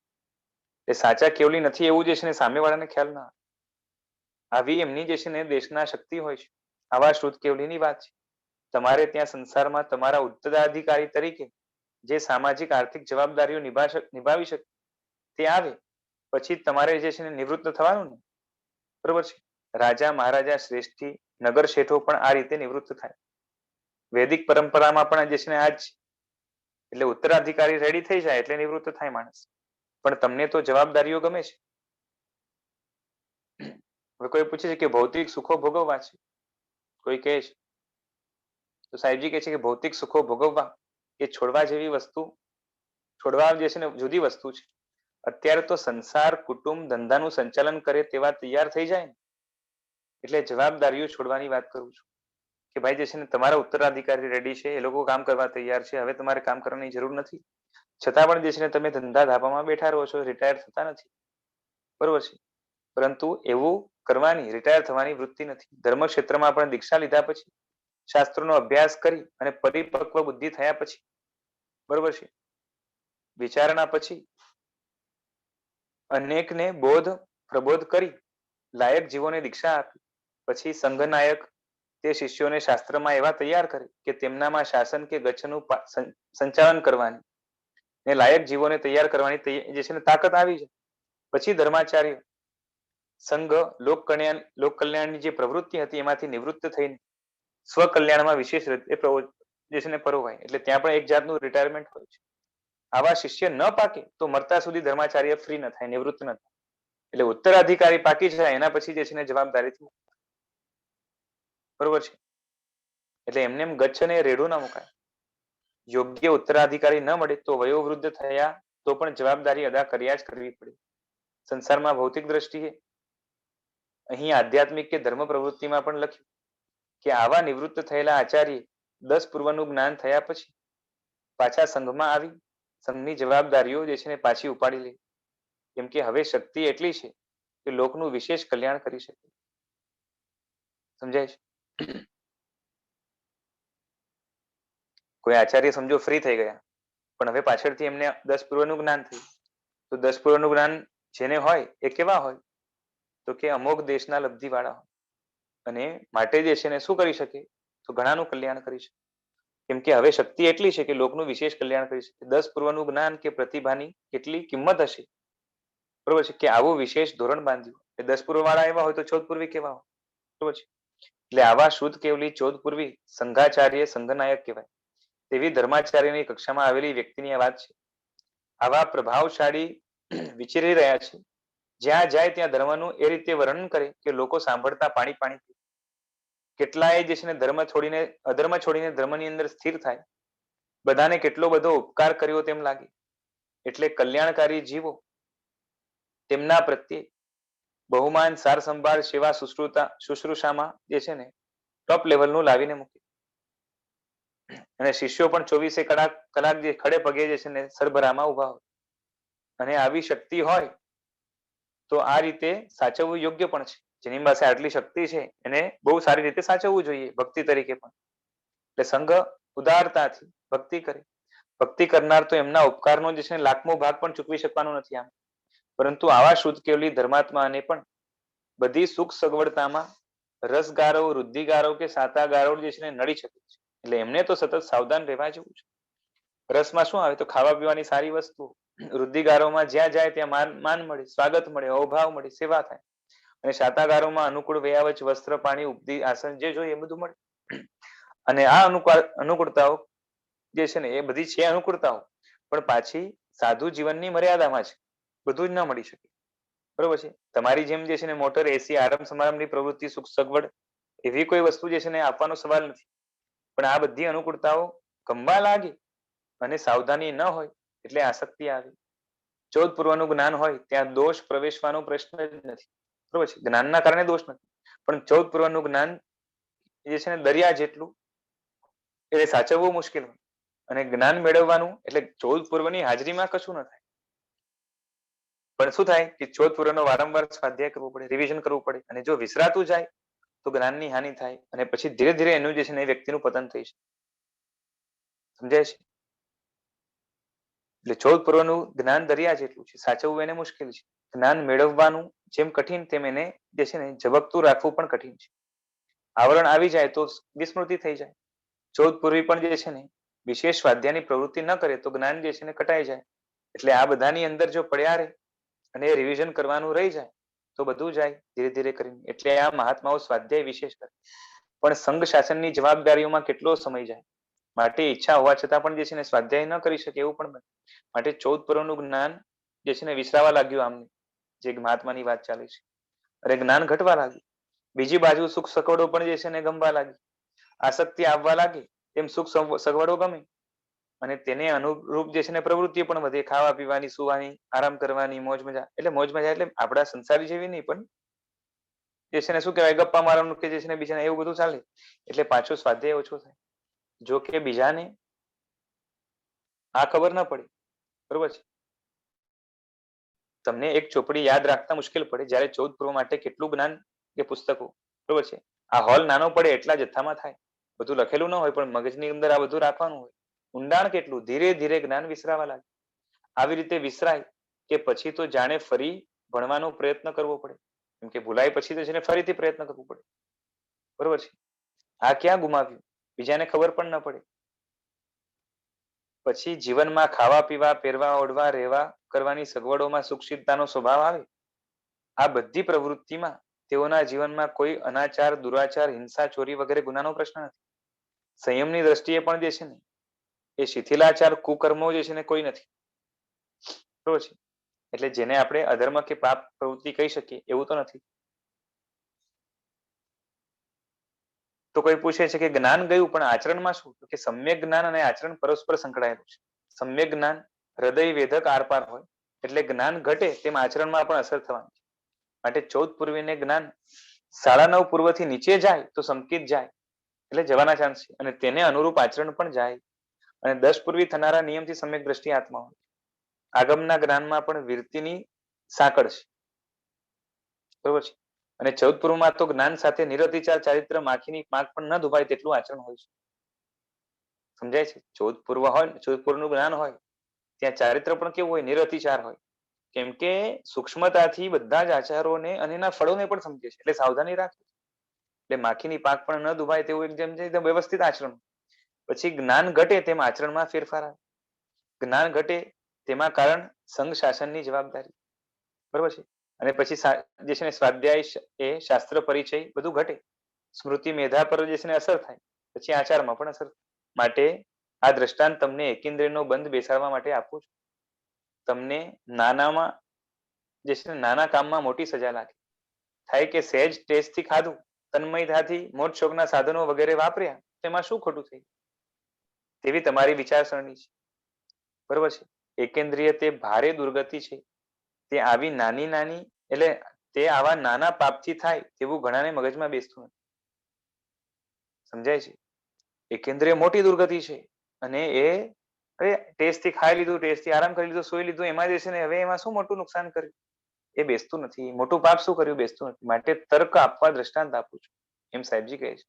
Speaker 1: એ સાચા કેવલી નથી એવું જે છે ને સામેવાળાને ખ્યાલ ના આવે. આવી એમની જે છે ને દેશના શક્તિ હોય છે. આવા શુદ્ધ કેવલીની વાત છે. તમારે ત્યાં સંસારમાં તમારા ઉત્તરાધિકારી તરીકે જે સામાજિક આર્થિક જવાબદારીઓ નિભાવી શકે તે આવે પછી તમારે જે છે ને નિવૃત્ત થવાનું ને, બરોબર છે. રાજા મહારાજા શ્રેષ્ઠી નગર શેઠો પણ આ રીતે નિવૃત્ત થાય. વૈદિક પરંપરામાં પણ જે છે ને આજ, એટલે ઉત્તરાધિકારી રેડી થઈ જાય એટલે નિવૃત્ત થાય માણસ. પણ તમને તો જવાબદારીઓ ગમે છે. હવે કોઈ પૂછે છે કે ભૌતિક સુખો ભોગવવા છે, કોઈ કહે છે તો સાહેબજી કહે છે કે ભૌતિક સુખો ભોગવવા એ છોડવા જેવી વસ્તુ, છોડવા જે છે ને જુદી વસ્તુ છે. અત્યારે તો સંસાર કુટુંબ ધંધાનું સંચાલન કરે તેવા તૈયાર થઈ જાય ને, એટલે જવાબદારીઓ છોડવાની વાત કરું છું કે ભાઈ જે છે ને તમારા ઉત્તરાધિકારી રેડી છે, એ લોકો કામ કરવા તૈયાર છે, હવે તમારે કામ કરવાની જરૂર નથી. છતાં પણ જે છે ને તમે ધંધા ધાબામાં બેઠા રહો છો, રિટાયર થતા નથી, બરોબર છે. પરંતુ એવું કરવાની, રિટાયર થવાની વૃત્તિ નથી. ધર્મ ક્ષેત્રમાં પણ દીક્ષા લીધા પછી, શાસ્ત્રોનો અભ્યાસ કરી અને પરિપક્વ બુદ્ધિ થયા પછી, બરોબર છે, વિચારણા પછી અનેકને બોધ પ્રબોધ કરી લાયક જીવોને દીક્ષા આપી, પછી સંઘનાયક તે શિષ્યોને શાસ્ત્રમાં એવા તૈયાર કરે કે તેમનામાં શાસન કે ગચ્છનું સંચાલન કરવાની ને લાયક જીવોને તૈયાર કરવાની જે છે ને તાકાત આવી જાય. પછી ધર્માચાર્ય સંઘ લોક કલ્યાણની જે પ્રવૃત્તિ હતી એમાંથી નિવૃત્ત થઈને સ્વકલ્યાણમાં વિશેષ રીતે જે છે ને પરોવાય, એટલે ત્યાં પણ એક જાતનું રિટાયરમેન્ટ હોય છે. આવા શિષ્ય ન પાકે તો મરતા સુધી ધર્માચાર્ય ફ્રી ન થાય, નિવૃત્ત ન થાય. એટલે ઉત્તરાધિકારી પાકી જાય એના પછી જે છે ને જવાબદારીથી, બરોબર છે. એટલે એમને એમ ગચ્છ ને રેડું ના મુકાય. યોગ્ય ઉત્તરાધિકારી ન મળે તો વયોવૃદ્ધ થયા તો પણ જવાબદારી અદા કર્યા જ કરવી પડે. સંસારમાં ભૌતિક દ્રષ્ટિએ, અહીં આધ્યાત્મિક કે ધર્મ પ્રવૃત્તિમાં પણ લખ્યું કે આવા નિવૃત્ત થયેલા આચાર્ય 10 પૂર્વનું જ્ઞાન થયા પછી પાછા સંઘમાં આવી સંઘની જવાબદારીઓ જે છે ને પાછી ઉપાડી લે. કેમ કે હવે શક્તિ એટલી છે કે લોકનું વિશેષ કલ્યાણ કરી શકે. સમજાય છે? કોઈ આચાર્ય સમજો ફ્રી થઈ ગયા, પણ હવે પાછળથી એમને 10 પૂર્વનું જ્ઞાન થયું. તો 10 પૂર્વનું જ્ઞાન જેને હોય એ કેવા હોય? તો કે અમોઘ દેશના લબ્ધિ વાળા હોય. અને માટે જે છે ને શું કરી શકે? તો ઘણાનું કલ્યાણ કરી શકે. કેમ કે હવે શક્તિ એટલી છે કે લોકનું વિશેષ કલ્યાણ કરી શકે. 10 પૂર્વનું જ્ઞાન કે પ્રતિભાની કેટલી કિંમત હશે, બરોબર છે, કે આવું વિશેષ ધોરણ બાંધ્યું. એ 10 પૂર્વ વાળા એવા હોય તો 14 પૂર્વી કેવા હોય, બરોબર છે. એટલે આવા શુદ્ધ કેવલી 14 પૂર્વી સંઘાચાર્ય સંઘનાયક કહેવાય. તેવી ધર્માચાર્યની કક્ષામાં આવેલી વ્યક્તિની આ વાત છે. આવા પ્રભાવશાળી વિચરી રહ્યા છે. જ્યાં જાય ત્યાં ધર્મનું એ રીતે વર્ણન કરે કે લોકો સાંભળતા પાણી પાણી. કેટલાય જે છે ને ધર્મ છોડીને, અધર્મ છોડીને ધર્મની અંદર સ્થિર થાય. બધાને કેટલો બધો ઉપકાર કર્યો તેમ લાગે. એટલે કલ્યાણકારી જીવો તેમના પ્રત્યે બહુમાન, સાર સંભાળ, સેવા, શુશ્રુષામાં જે છે ને ટોપ લેવલનું લાવીને મૂકે. અને શિષ્યો પણ 24 કલાક જે ખડે પગે જે છે ને સરભરામાં ઉભા હોય. અને આવી શક્તિ હોય તો આ રીતે સાચવવું યોગ્ય પણ છે. જેની પાસે આટલી શક્તિ છે એને બહુ સારી રીતે સાચવવું જોઈએ, ભક્તિ તરીકે પણ. એટલે સંઘ ઉદારતાથી ભક્તિ કરે. ભક્તિ કરનાર તો એમના ઉપકારનો જે છે લાખમો ભાગ પણ ચૂકવી શકવાનો નથી આમ. પરંતુ આવા શુદ્ધ કેવલી ધર્માત્માને પણ બધી સુખ સગવડતામાં રસગારો, વૃદ્ધિગારો કે સાતાગારો જે છે ને નડી શકે છે. એટલે એમને તો સતત સાવધાન રહેવા જેવું છે. રસમાં શું આવે? તો ખાવા પીવાની સારી વસ્તુ. વૃદ્ધિગારોમાં જ્યાં જાય ત્યાં માન મળે, સ્વાગત મળે, અવભાવ મળે, સેવા થાય. અને શાતાગારોમાં અનુકૂળ વ્યાવચ, વસ્ત્ર, પાણી, ઉપધિ, આસન જે જોઈએ એ બધું મળે. અને આ અનુકૂળતાઓ જે છે ને એ બધી છે અનુકૂળતાઓ, પણ પાછી સાધુ જીવનની મર્યાદામાં છે. બધું જ ના મળી શકે, બરોબર છે. તમારી જેમ જે છે ને મોટર, એસી, આરામ સમારંભની પ્રવૃત્તિ, સુખ સગવડ એવી કોઈ વસ્તુ જે છે ને આપવાનો સવાલ નથી. પણ આ બધી અનુકૂળતાઓ ગમવા લાગે અને સાવધાની ન હોય એટલે આસક્તિ આવે. 14 પૂર્વનું જ્ઞાન હોય ત્યાં દોષ પ્રવેશવાનો પ્રશ્ન જ નથી, બરોબર છે. જ્ઞાનના કારણે દોષ નથી, પણ 14 પૂર્વનું જ્ઞાન જે છે ને દરિયા જેટલું, એટલે સાચવવું મુશ્કેલ હોય. અને જ્ઞાન મેળવવાનું એટલે 14 પૂર્વની હાજરીમાં કશું ન થાય. પણ શું થાય કે 14 પૂર્વનો વારંવાર સ્વાધ્યાય કરવો પડે, રિવિઝન કરવું પડે. અને જો વિસરાતું જાય તો જ્ઞાનની હાનિ થાય અને પછી ધીરે ધીરે એનું જે છે ને એ વ્યક્તિનું પતન થઈ છે. સમજાય છે? એટલે 14 પૂર્વનું જ્ઞાન દરિયા જેટલું છે, સાચવવું એને મુશ્કેલ છે. જ્ઞાન મેળવવાનું જેમ કઠિન તેમ એને જે છે ને ઝબકતું રાખવું પણ કઠિન છે. આવરણ આવી જાય તો વિસ્મૃતિ થઈ જાય. 14 પૂર્વી પણ જે છે ને વિશેષ સ્વાધ્યાયની પ્રવૃત્તિ ન કરે તો જ્ઞાન જે છે ને કટાઈ જાય. એટલે આ બધાની અંદર જો પડ્યા રહે અને રિવિઝન કરવાનું રહી જાય તો બધું જાય ધીરે ધીરે કરીને. એટલે આ મહાત્માઓ સ્વાધ્યાય વિશેષ કરે. પણ સંઘ શાસનની જવાબદારીઓમાં કેટલો સમય જાય. માટે ઈચ્છા હોવા છતાં પણ જે છે ને સ્વાધ્યાય ન કરી શકે એવું પણ બને. માટે 14 પર્વનું જ્ઞાન જે છે ને વિસરાવા લાગ્યું આમને, જે મહાત્માની વાત ચાલે છે. અને જ્ઞાન ઘટવા લાગ્યું. બીજી બાજુ સુખ સગવડો પણ જે છે ને ગમવા લાગી. આસક્તિ આવવા લાગી તેમ સુખ સગવડો ગમે અને તેને અનુરૂપ જે છે ને પ્રવૃત્તિ પણ વધે. ખાવા પીવાની, સુવાની, આરામ કરવાની, મોજ મજા. એટલે મોજ મજા એટલે આપણા સંસારી જેવી નહીં, પણ જે છે ને શું કહેવાય ગપ્પા મારવાનું કે જે છે ને બીજાને એવું બધું ચાલે. એટલે પાછો સ્વાધ્યાય ઓછો થાય. જો કે બીજાને આ ખબર ના પડે, બરોબર છે. તમને એક ચોપડી યાદ રાખતા મુશ્કેલ પડે જ્યારે 14 પર્વ માટે કેટલું જ્ઞાન કે પુસ્તકો, બરોબર છે. આ હોલ નાનો પડે એટલા જથ્થામાં થાય. બધું લખેલું ન હોય પણ મગજની અંદર આ બધું રાખવાનું હોય. ઊંડાણ કેટલું, ધીરે ધીરે જ્ઞાન વિસરાવા લાગે. આવી રીતે વિસરાય કે પછી તો જાણે ફરી ભણવાનો પ્રયત્ન કરવો પડે. કેમ કે ભૂલાય પછી તો છે ને ફરીથી પ્રયત્ન કરવો પડે, બરોબર છે. આ ક્યાં ગુમાવ્યું બીજાને ખબર પણ ન પડે. પછી જીવનમાં ખાવા પીવા, પહેરવા ઓઢવા, રહેવા કરવાની સગવડોમાં સુખશીલતાનો સ્વભાવ આવે. આ બધી પ્રવૃત્તિમાં તેઓના જીવનમાં કોઈ અનાચાર, દુરાચાર, હિંસા, ચોરી વગેરે ગુનાનો પ્રશ્ન નથી. સંયમની દ્રષ્ટિએ પણ જે છે ને એ શિથિલાચાર, કુકર્મો જે છે ને કોઈ નથી, બરોબર છે. એટલે જેને આપણે અધર્મ કે પાપ પ્રવૃત્તિ કહી શકીએ એવું તો નથી. તો કોઈ પૂછે છે કે જ્ઞાન ગયું પણ આચરણમાં શું? તો કે સમ્યક જ્ઞાન અને આચરણ પરસ્પર સંકળાયેલું છે. સમ્યક જ્ઞાન હૃદય વેધક આરપાર હોય એટલે જ્ઞાન ઘટે તેમ આચરણમાં પણ અસર થવાની છે. માટે 14 પૂર્વીને જ્ઞાન 9.5 પૂર્વથી નીચે જાય તો સંકિત જાય એટલે જવાના ચાન્સ છે. અને તેને અનુરૂપ આચરણ પણ જાય. અને 10 પૂર્વી થનારા નિયમથી સમ્યક દ્રષ્ટિ આત્મા હોય. આગમના જ્ઞાનમાં પણ વિરતિની સાંકળ છે, બરોબર છે. અને 14 પૂર્વમાં તો જ્ઞાન સાથે નિરતિચાર ચારિત્ર, માખીની પાંખ પણ ન દુભાય તેટલું આચરણ હોય છે. સમજાય છે? 14 પૂર્વ હોય, 14 પૂર્વનું જ્ઞાન હોય ત્યાં ચારિત્ર પણ કેવું હોય? નિરતિચાર હોય. કેમ કે સૂક્ષ્મતાથી બધા જ આચારોને અને એના ફળોને પણ સમજે છે. એટલે સાવધાની રાખે. એટલે માખીની પાંખ પણ ન દુભાય તેવું એકદમ વ્યવસ્થિત આચરણ. પછી જ્ઞાન ઘટે તેમ આચરણમાં ફેરફાર આવે. જ્ઞાન ઘટે તેમાં કારણ સંઘ શાસનની જવાબદારી, બરોબર છે. અને પછી જે છે ને સ્વાધ્યાય એ શાસ્ત્ર પરિચય બધું ઘટે. સ્મૃતિ મેધા પર જે છે ને અસર થાય. પછી આચારમાં પણ અસર થાય. માટે આ દ્રષ્ટાંત તમને એકેન્દ્રિયનો બંધ બેસાડવા માટે આપું છું. તમને નાનામાં જે છે ને નાના કામમાં મોટી સજા લાગે. થાય કે સહેજ ટેસ્ટથી ખાધું, તન્મયતાથી મોજ શોખના સાધનો વગેરે વાપર્યા, તેમાં શું ખોટું થઈ? તેવી તમારી વિચારસરણી છે, બરોબર છે. એકેન્દ્રિય તે ભારે દુર્ગતિ છે. તે આવી નાની નાની એટલે તે આવા નાના પાપથી થાય તેવું ઘણાને મગજમાં બેસતું નથી. સમજાય છે? એકેન્દ્રિય મોટી દુર્ગતિ છે અને એ ટેસ્ટથી ખાઈ લીધું, ટેસ્ટથી આરામ કરી લીધો, સોઈ લીધું, એમાં જે છે ને હવે એમાં શું મોટું નુકસાન કર્યું એ બેસતું નથી. મોટું પાપ શું કર્યું બેસતું નથી. માટે તર્ક આપવા દ્રષ્ટાંત આપું છું, એમ સાહેબજી કહે છે.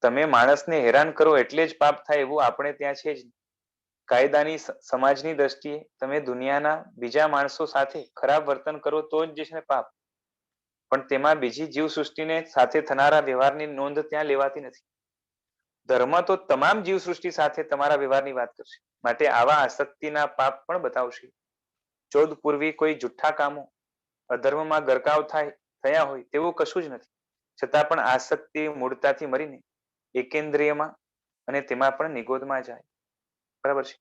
Speaker 1: તમે માણસને હેરાન કરો એટલે જ પાપ થાય એવું આપણે ત્યાં છે જ. કાયદાની સમાજની દ્રષ્ટિએ તમે દુનિયાના બીજા માણસો સાથે ખરાબ વર્તન કરો તો જ જે છે પાપ. પણ તેમાં બીજી જીવસૃષ્ટિને સાથે થનારા વ્યવહારની નોંધ ત્યાં લેવાતી નથી. ધર્મ તો તમામ જીવસૃષ્ટિ સાથે તમારા વ્યવહારની વાત કરશે. માટે આવા આસક્તિના પાપ પણ બતાવશે. 14 પૂર્વી કોઈ જુઠ્ઠા કામો, અધર્મમાં ગરકાવ થયા હોય તેવું કશું જ નથી. છતાં પણ આસક્તિ મૂળતાથી મરીને એકેન્દ્રિયમાં અને તેમાં પણ નિગોદમાં જાય, બરાબર છે.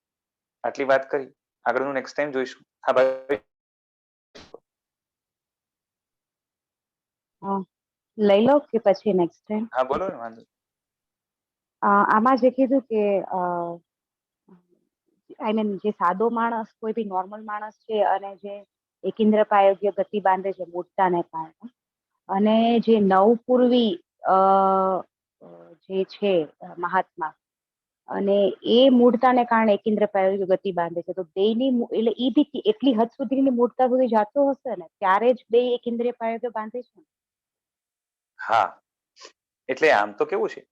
Speaker 1: આટલી વાત કરી. આગળનું નેક્સ્ટ ટાઈમ જોઈશું. હા ભાઈ,
Speaker 3: લઈ લો કે પછી નેક્સ્ટ ટાઈમ?
Speaker 1: હા બોલો ને, વાંધો.
Speaker 3: આમાં જે કીધું કે આઈ મીન જે સાદો માણસ, કોઈ બી નોર્મલ માણસ છે અને જે એકેન્દ્ર પાયોગ્ય ગતિ બાંધે છે મૂર્તાને કારણે, અને જે નવપૂર્વી જે છે મહાત્મા, અને એ મૂળતાને કારણે એકેન્દ્ર પાયોગ્ય ગતિ બાંધે છે, તો બેયની એટલે એ બી એટલી હદ સુધીની મૂળતા સુધી જાતો હશે ને ત્યારે જ બે એકેન્દ્રિય પાયોગ્ય બાંધે છે.
Speaker 1: હા, એટલે આમ તો કેવું છે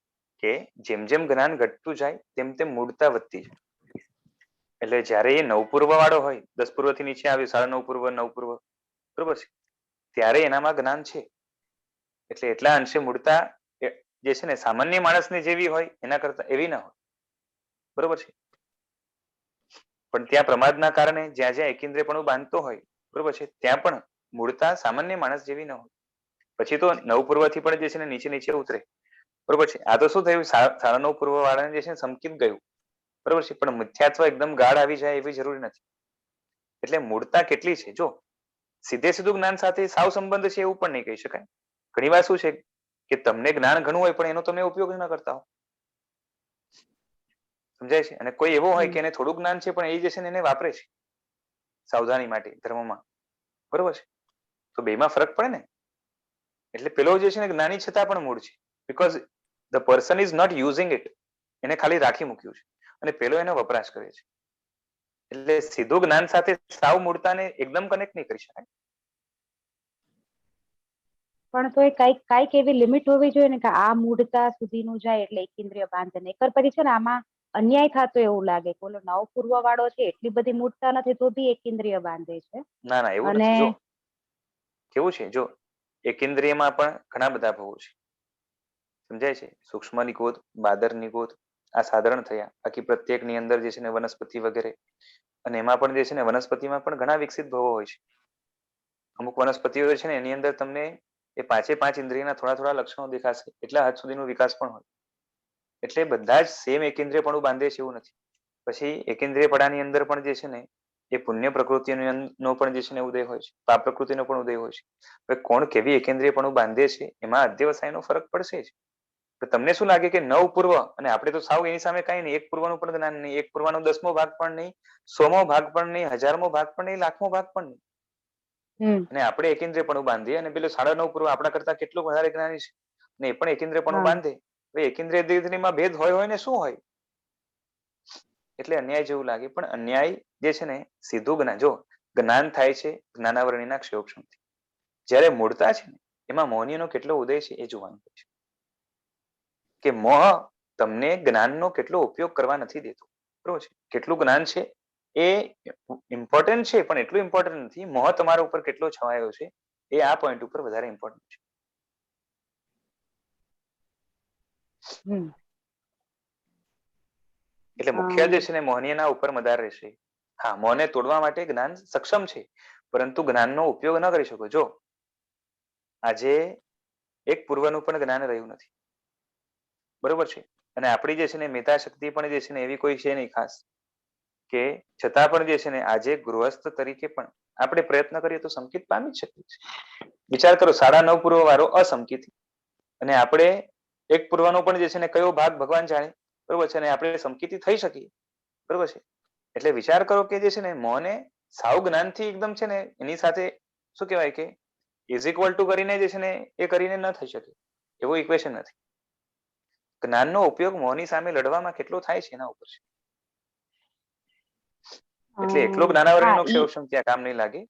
Speaker 1: કે જેમ જેમ જ્ઞાન ઘટતું જાય તેમ તેમ મૂળતા વધતી જાય. એટલે જયારે એ નવપૂર્વ વાળો હોય, 10 પૂર્વ થી નીચે આવ્યું, 9.5 પૂર્વ, 9 પૂર્વ, બરોબર છે, ત્યારે એનામાં જ્ઞાન છે. એટલે એટલા અંશે મૂળતા જે છે ને સામાન્ય માણસને જેવી હોય એના કરતા એવી ના હોય, બરોબર છે. પણ ત્યાં પ્રમાદના કારણે જ્યાં જ્યાં એકેન્દ્રિયપણું બાંધતો હોય, બરોબર છે, ત્યાં પણ મૂળતા સામાન્ય માણસ જેવી ન હોય. પછી તો નવપૂર્વથી પણ જે છે ને નીચે નીચે ઉતરે, બરોબર છે. આ તો શું થયું, સાડા નવ પૂર્વ વાળાને જે છે ને સમકીત ગયું, બરોબર છે. પણ મિથ્યાત્વ એકદમ ગાઢ આવી જાય એવી જરૂરી નથી. એટલે મૂળતા કેટલી છે, જો સીધે સીધું જ્ઞાન સાથે સાવ સંબંધ છે એવું પણ નહીં કહી શકાય. ઘણી વાર શું છે કે તમને જ્ઞાન ઘણું હોય પણ એનો તમે ઉપયોગ ન કરતા હો, સમજાય છે. અને કોઈ એવો હોય કે એને થોડું જ્ઞાન છે પણ એ જે છે ને એને વાપરે છે સાવધાની માટે ધર્મમાં, બરોબર છે. તો બેમાં ફરક પડે ને. એટલે પેલો જે છે ને જ્ઞાની છતાં પણ મૂળ છે, because the person is not using it, એને ખાલી રાખી મૂક્યું છે, અને પેલો એનો વપરાશ કરે છે. એટલે સીધું જ્ઞાન સાથે સાવ મૂળતાને એકદમ કનેક્ટ નહીં કરી શકાય.
Speaker 3: પણ તો એ કઈક એવી લિમિટ હોવી જોઈએ ને કે આ મૂળતા સુધીનું જાય એટલે એકેન્દ્રિય બાંધે. નહીતર પછી છે ને આમાં અન્યાય થતો એવું લાગે કે ઓલો નવપૂર્વ વાળો છે એટલી બધી મૂળતા નથી તો બી એકેન્દ્રિય બાંધે છે.
Speaker 1: ના ના એવું
Speaker 3: અને
Speaker 1: નથી. જો કેવું છે, જો એકેન્દ્રિયમાં પણ ઘણા બધા ભાવો છે, સમજાય છે. સૂક્ષ્મ નિકોધ, બાદર નિકોધ આ સાધારણ થયા. બાકી પ્રત્યેક ની અંદર જે છે ને વનસ્પતિ વગેરે, અને એમાં પણ જે છે ને વનસ્પતિમાં પણ ઘણા વિકસિત ભાવો હોય છે. અમુક વનસ્પતિઓ છે ને એની અંદર તમને એ પાંચે પાંચ ઇન્દ્રિયના થોડા થોડા લક્ષણો દેખાશે, એટલા હદ સુધીનો વિકાસ પણ હોય. એટલે બધા જ સેમ એકેન્દ્રિયપણું બાંધે છે એવું નથી. પછી એકેન્દ્રિયપણાની અંદર પણ જે છે ને એ પુણ્ય પ્રકૃતિનો પણ જે છે ને ઉદય હોય છે, પાપ પ્રકૃતિનો પણ ઉદય હોય છે. હવે કોણ કેવી એકેન્દ્રિયપણું બાંધે છે એમાં અધ્યવસાયનો ફરક પડશે જ. તમને શું લાગે કે નવ પૂર્વ અને આપણે તો સાવ એની સામે કઈ નહીં, એક પૂર્વનું પણ જ્ઞાન નહીં, એક પૂર્વનો 10મો ભાગ પણ નહીં, 100મો ભાગ પણ નહીં, 1000મો ભાગ પણ નહીં, લાખમો ભાગ પણ નહીં, અને આપણે એકેન્દ્રિયપણું બાંધીએ અને પેલો 9.5 પૂર્વ આપણા કરતા કેટલું વધારે જ્ઞાની છે ને એ પણ એકેન્દ્રિયપણું બાંધે. હવે એકેન્દ્રિય દ્વિધ્રીમાં ભેદ હોય ને શું હોય, એટલે અન્યાય જેવું લાગે. પણ અન્યાય જે છે ને સીધું જ્ઞાન, જો જ્ઞાન થાય છે જ્ઞાનાવરણીના ક્ષયોક્ષમથી, જ્યારે મૂળતા છે ને એમાં મોહનીયનો કેટલો ઉદય છે એ જોવાનું છે કે મોહ તમને જ્ઞાનનો કેટલો ઉપયોગ કરવા નથી દેતો, બરોબર છે. કેટલું જ્ઞાન છે એ ઇમ્પોર્ટન્ટ છે પણ એટલું ઇમ્પોર્ટન્ટ નથી. મોહ તમારા ઉપર કેટલો છવાયો છે એ આ પોઈન્ટ ઉપર વધારે ઇમ્પોર્ટન્ટ છે. એટલે મુખ્ય જે છે ને મોહનીયના ઉપર મદાર રહેશે. હા, મોહને તોડવા માટે જ્ઞાન સક્ષમ છે, પરંતુ જ્ઞાનનો ઉપયોગ ન કરી શકો. જો આજે એક પૂર્વનું પણ જ્ઞાન રહ્યું નથી, બરોબર છે. અને આપણી જે છે ને મેધા શક્તિ પણ જે છે ને એવી કોઈ છે નહીં ખાસ, કે છતાં પણ જે છે ને આજે ગૃહસ્થ તરીકે પણ આપણે પ્રયત્ન કરીએ તો સંકિત પામી જ શકીએ છીએ. વિચાર કરો, 9.5 પૂર્વ વાળો અસંકિત, અને આપણે એક પૂર્વનો પણ જે છે ને કયો ભાગ ભગવાન જાણે, બરોબર છે, અને આપણે સંકિત થઈ શકીએ, બરોબર છે. એટલે વિચાર કરો કે જે છે ને મોહને સાવ જ્ઞાનથી એકદમ છે ને એની સાથે શું કહેવાય કે ઇઝ ઇક્વલ ટુ કરીને જે છે ને એ કરીને ન થઈ શકે એવું ઇક્વેશન નથી. જ્ઞાનનો ઉપયોગ મોહની સામે લડવામાં કેટલો થાય છે એના ઉપર છે. એટલે એકલો જ્ઞાનાવરણીનો ક્ષયોક્ષમ ત્યાં કામ નહીં લાગે.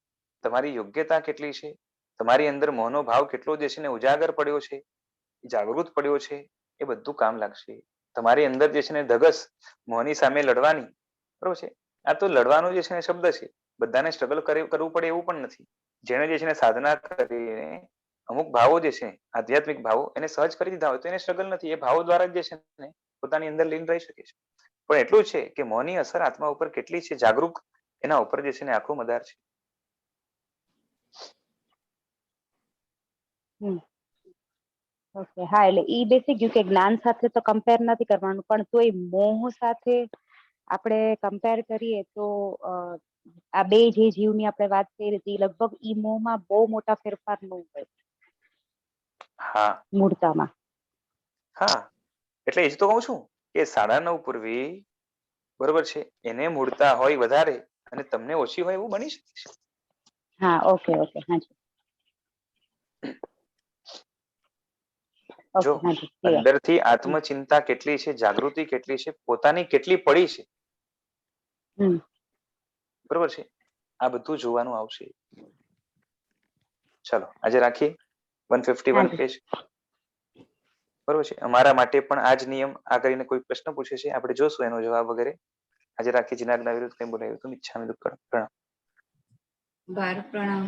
Speaker 1: તમારી યોગ્યતા કેટલી છે, તમારી અંદર મોહનો ભાવ કેટલો જે છે ને ઉજાગર પડ્યો છે, જાગૃત પડ્યો છે, એ બધું કામ લાગશે. તમારી અંદર જે છે ને ધગસ મોહની સામે લડવાની, બરોબર છે. આ તો લડવાનું જે છે ને શબ્દ છે, બધાને સ્ટ્રગલ કરવું પડે એવું પણ નથી. જેને જે છે ને સાધના કરીને અમુક ભાવો જે છે આધ્યાત્મિક ભાવો એને સહજ કરી દીધા હોય તો એને સ્ટ્રગલ નથી. એ ભાવો દ્વારા જે છે ને પોતાની અંદર લીન રહી શકે છે. પણ એટલું છે કે મોહની અસર આત્મા ઉપર કેટલી છે જાગૃત, એના ઉપર જે છે ને આખું મદાર છે.
Speaker 3: ઓકે, હા, એટલે ઈ બેસી ગયું કે જ્ઞાન સાથે તો કમ્પેર નથી કરવાનું, પણ તોય મોહ સાથે આપણે કમ્પેર કરીએ તો આ બે જે જીવની આપણે વાત કરી હતી લગભગ ઈ મોહમાં બહુ મોટા ફેરફાર ન હોય.
Speaker 1: હા,
Speaker 3: મૂળતામાં.
Speaker 1: હા, એટલે એ જ તો કહું છું કે 9.5 પૂર્વી, બરોબર છે, એને મૂળતા હોય વધારે અને તમને ઓછી હોય એવું બની શકે છે.
Speaker 3: હા, ઓકે, હાજી.
Speaker 1: જો અંદરથી આત્મચિંતા કેટલી છે, જાગૃતિ કેટલી છે, પોતાની કેટલી પડી છે, બરોબર છે, આ બધું જોવાનું આવશે. ચલો આજે રાખીએ 151 પેજ, બરોબર છે. અમારા માટે પણ આ જ નિયમ. આ કરીને કોઈ પ્રશ્ન પૂછે છે આપણે જોશું એનો જવાબ વગેરે. આજે રાખી. જીનાજ્ઞા વિરુદ્ધ કંઈ બોલાયું તો મિચ્છામિ દુક્કડમ. પ્રણામ.
Speaker 2: બાર પ્રણામ.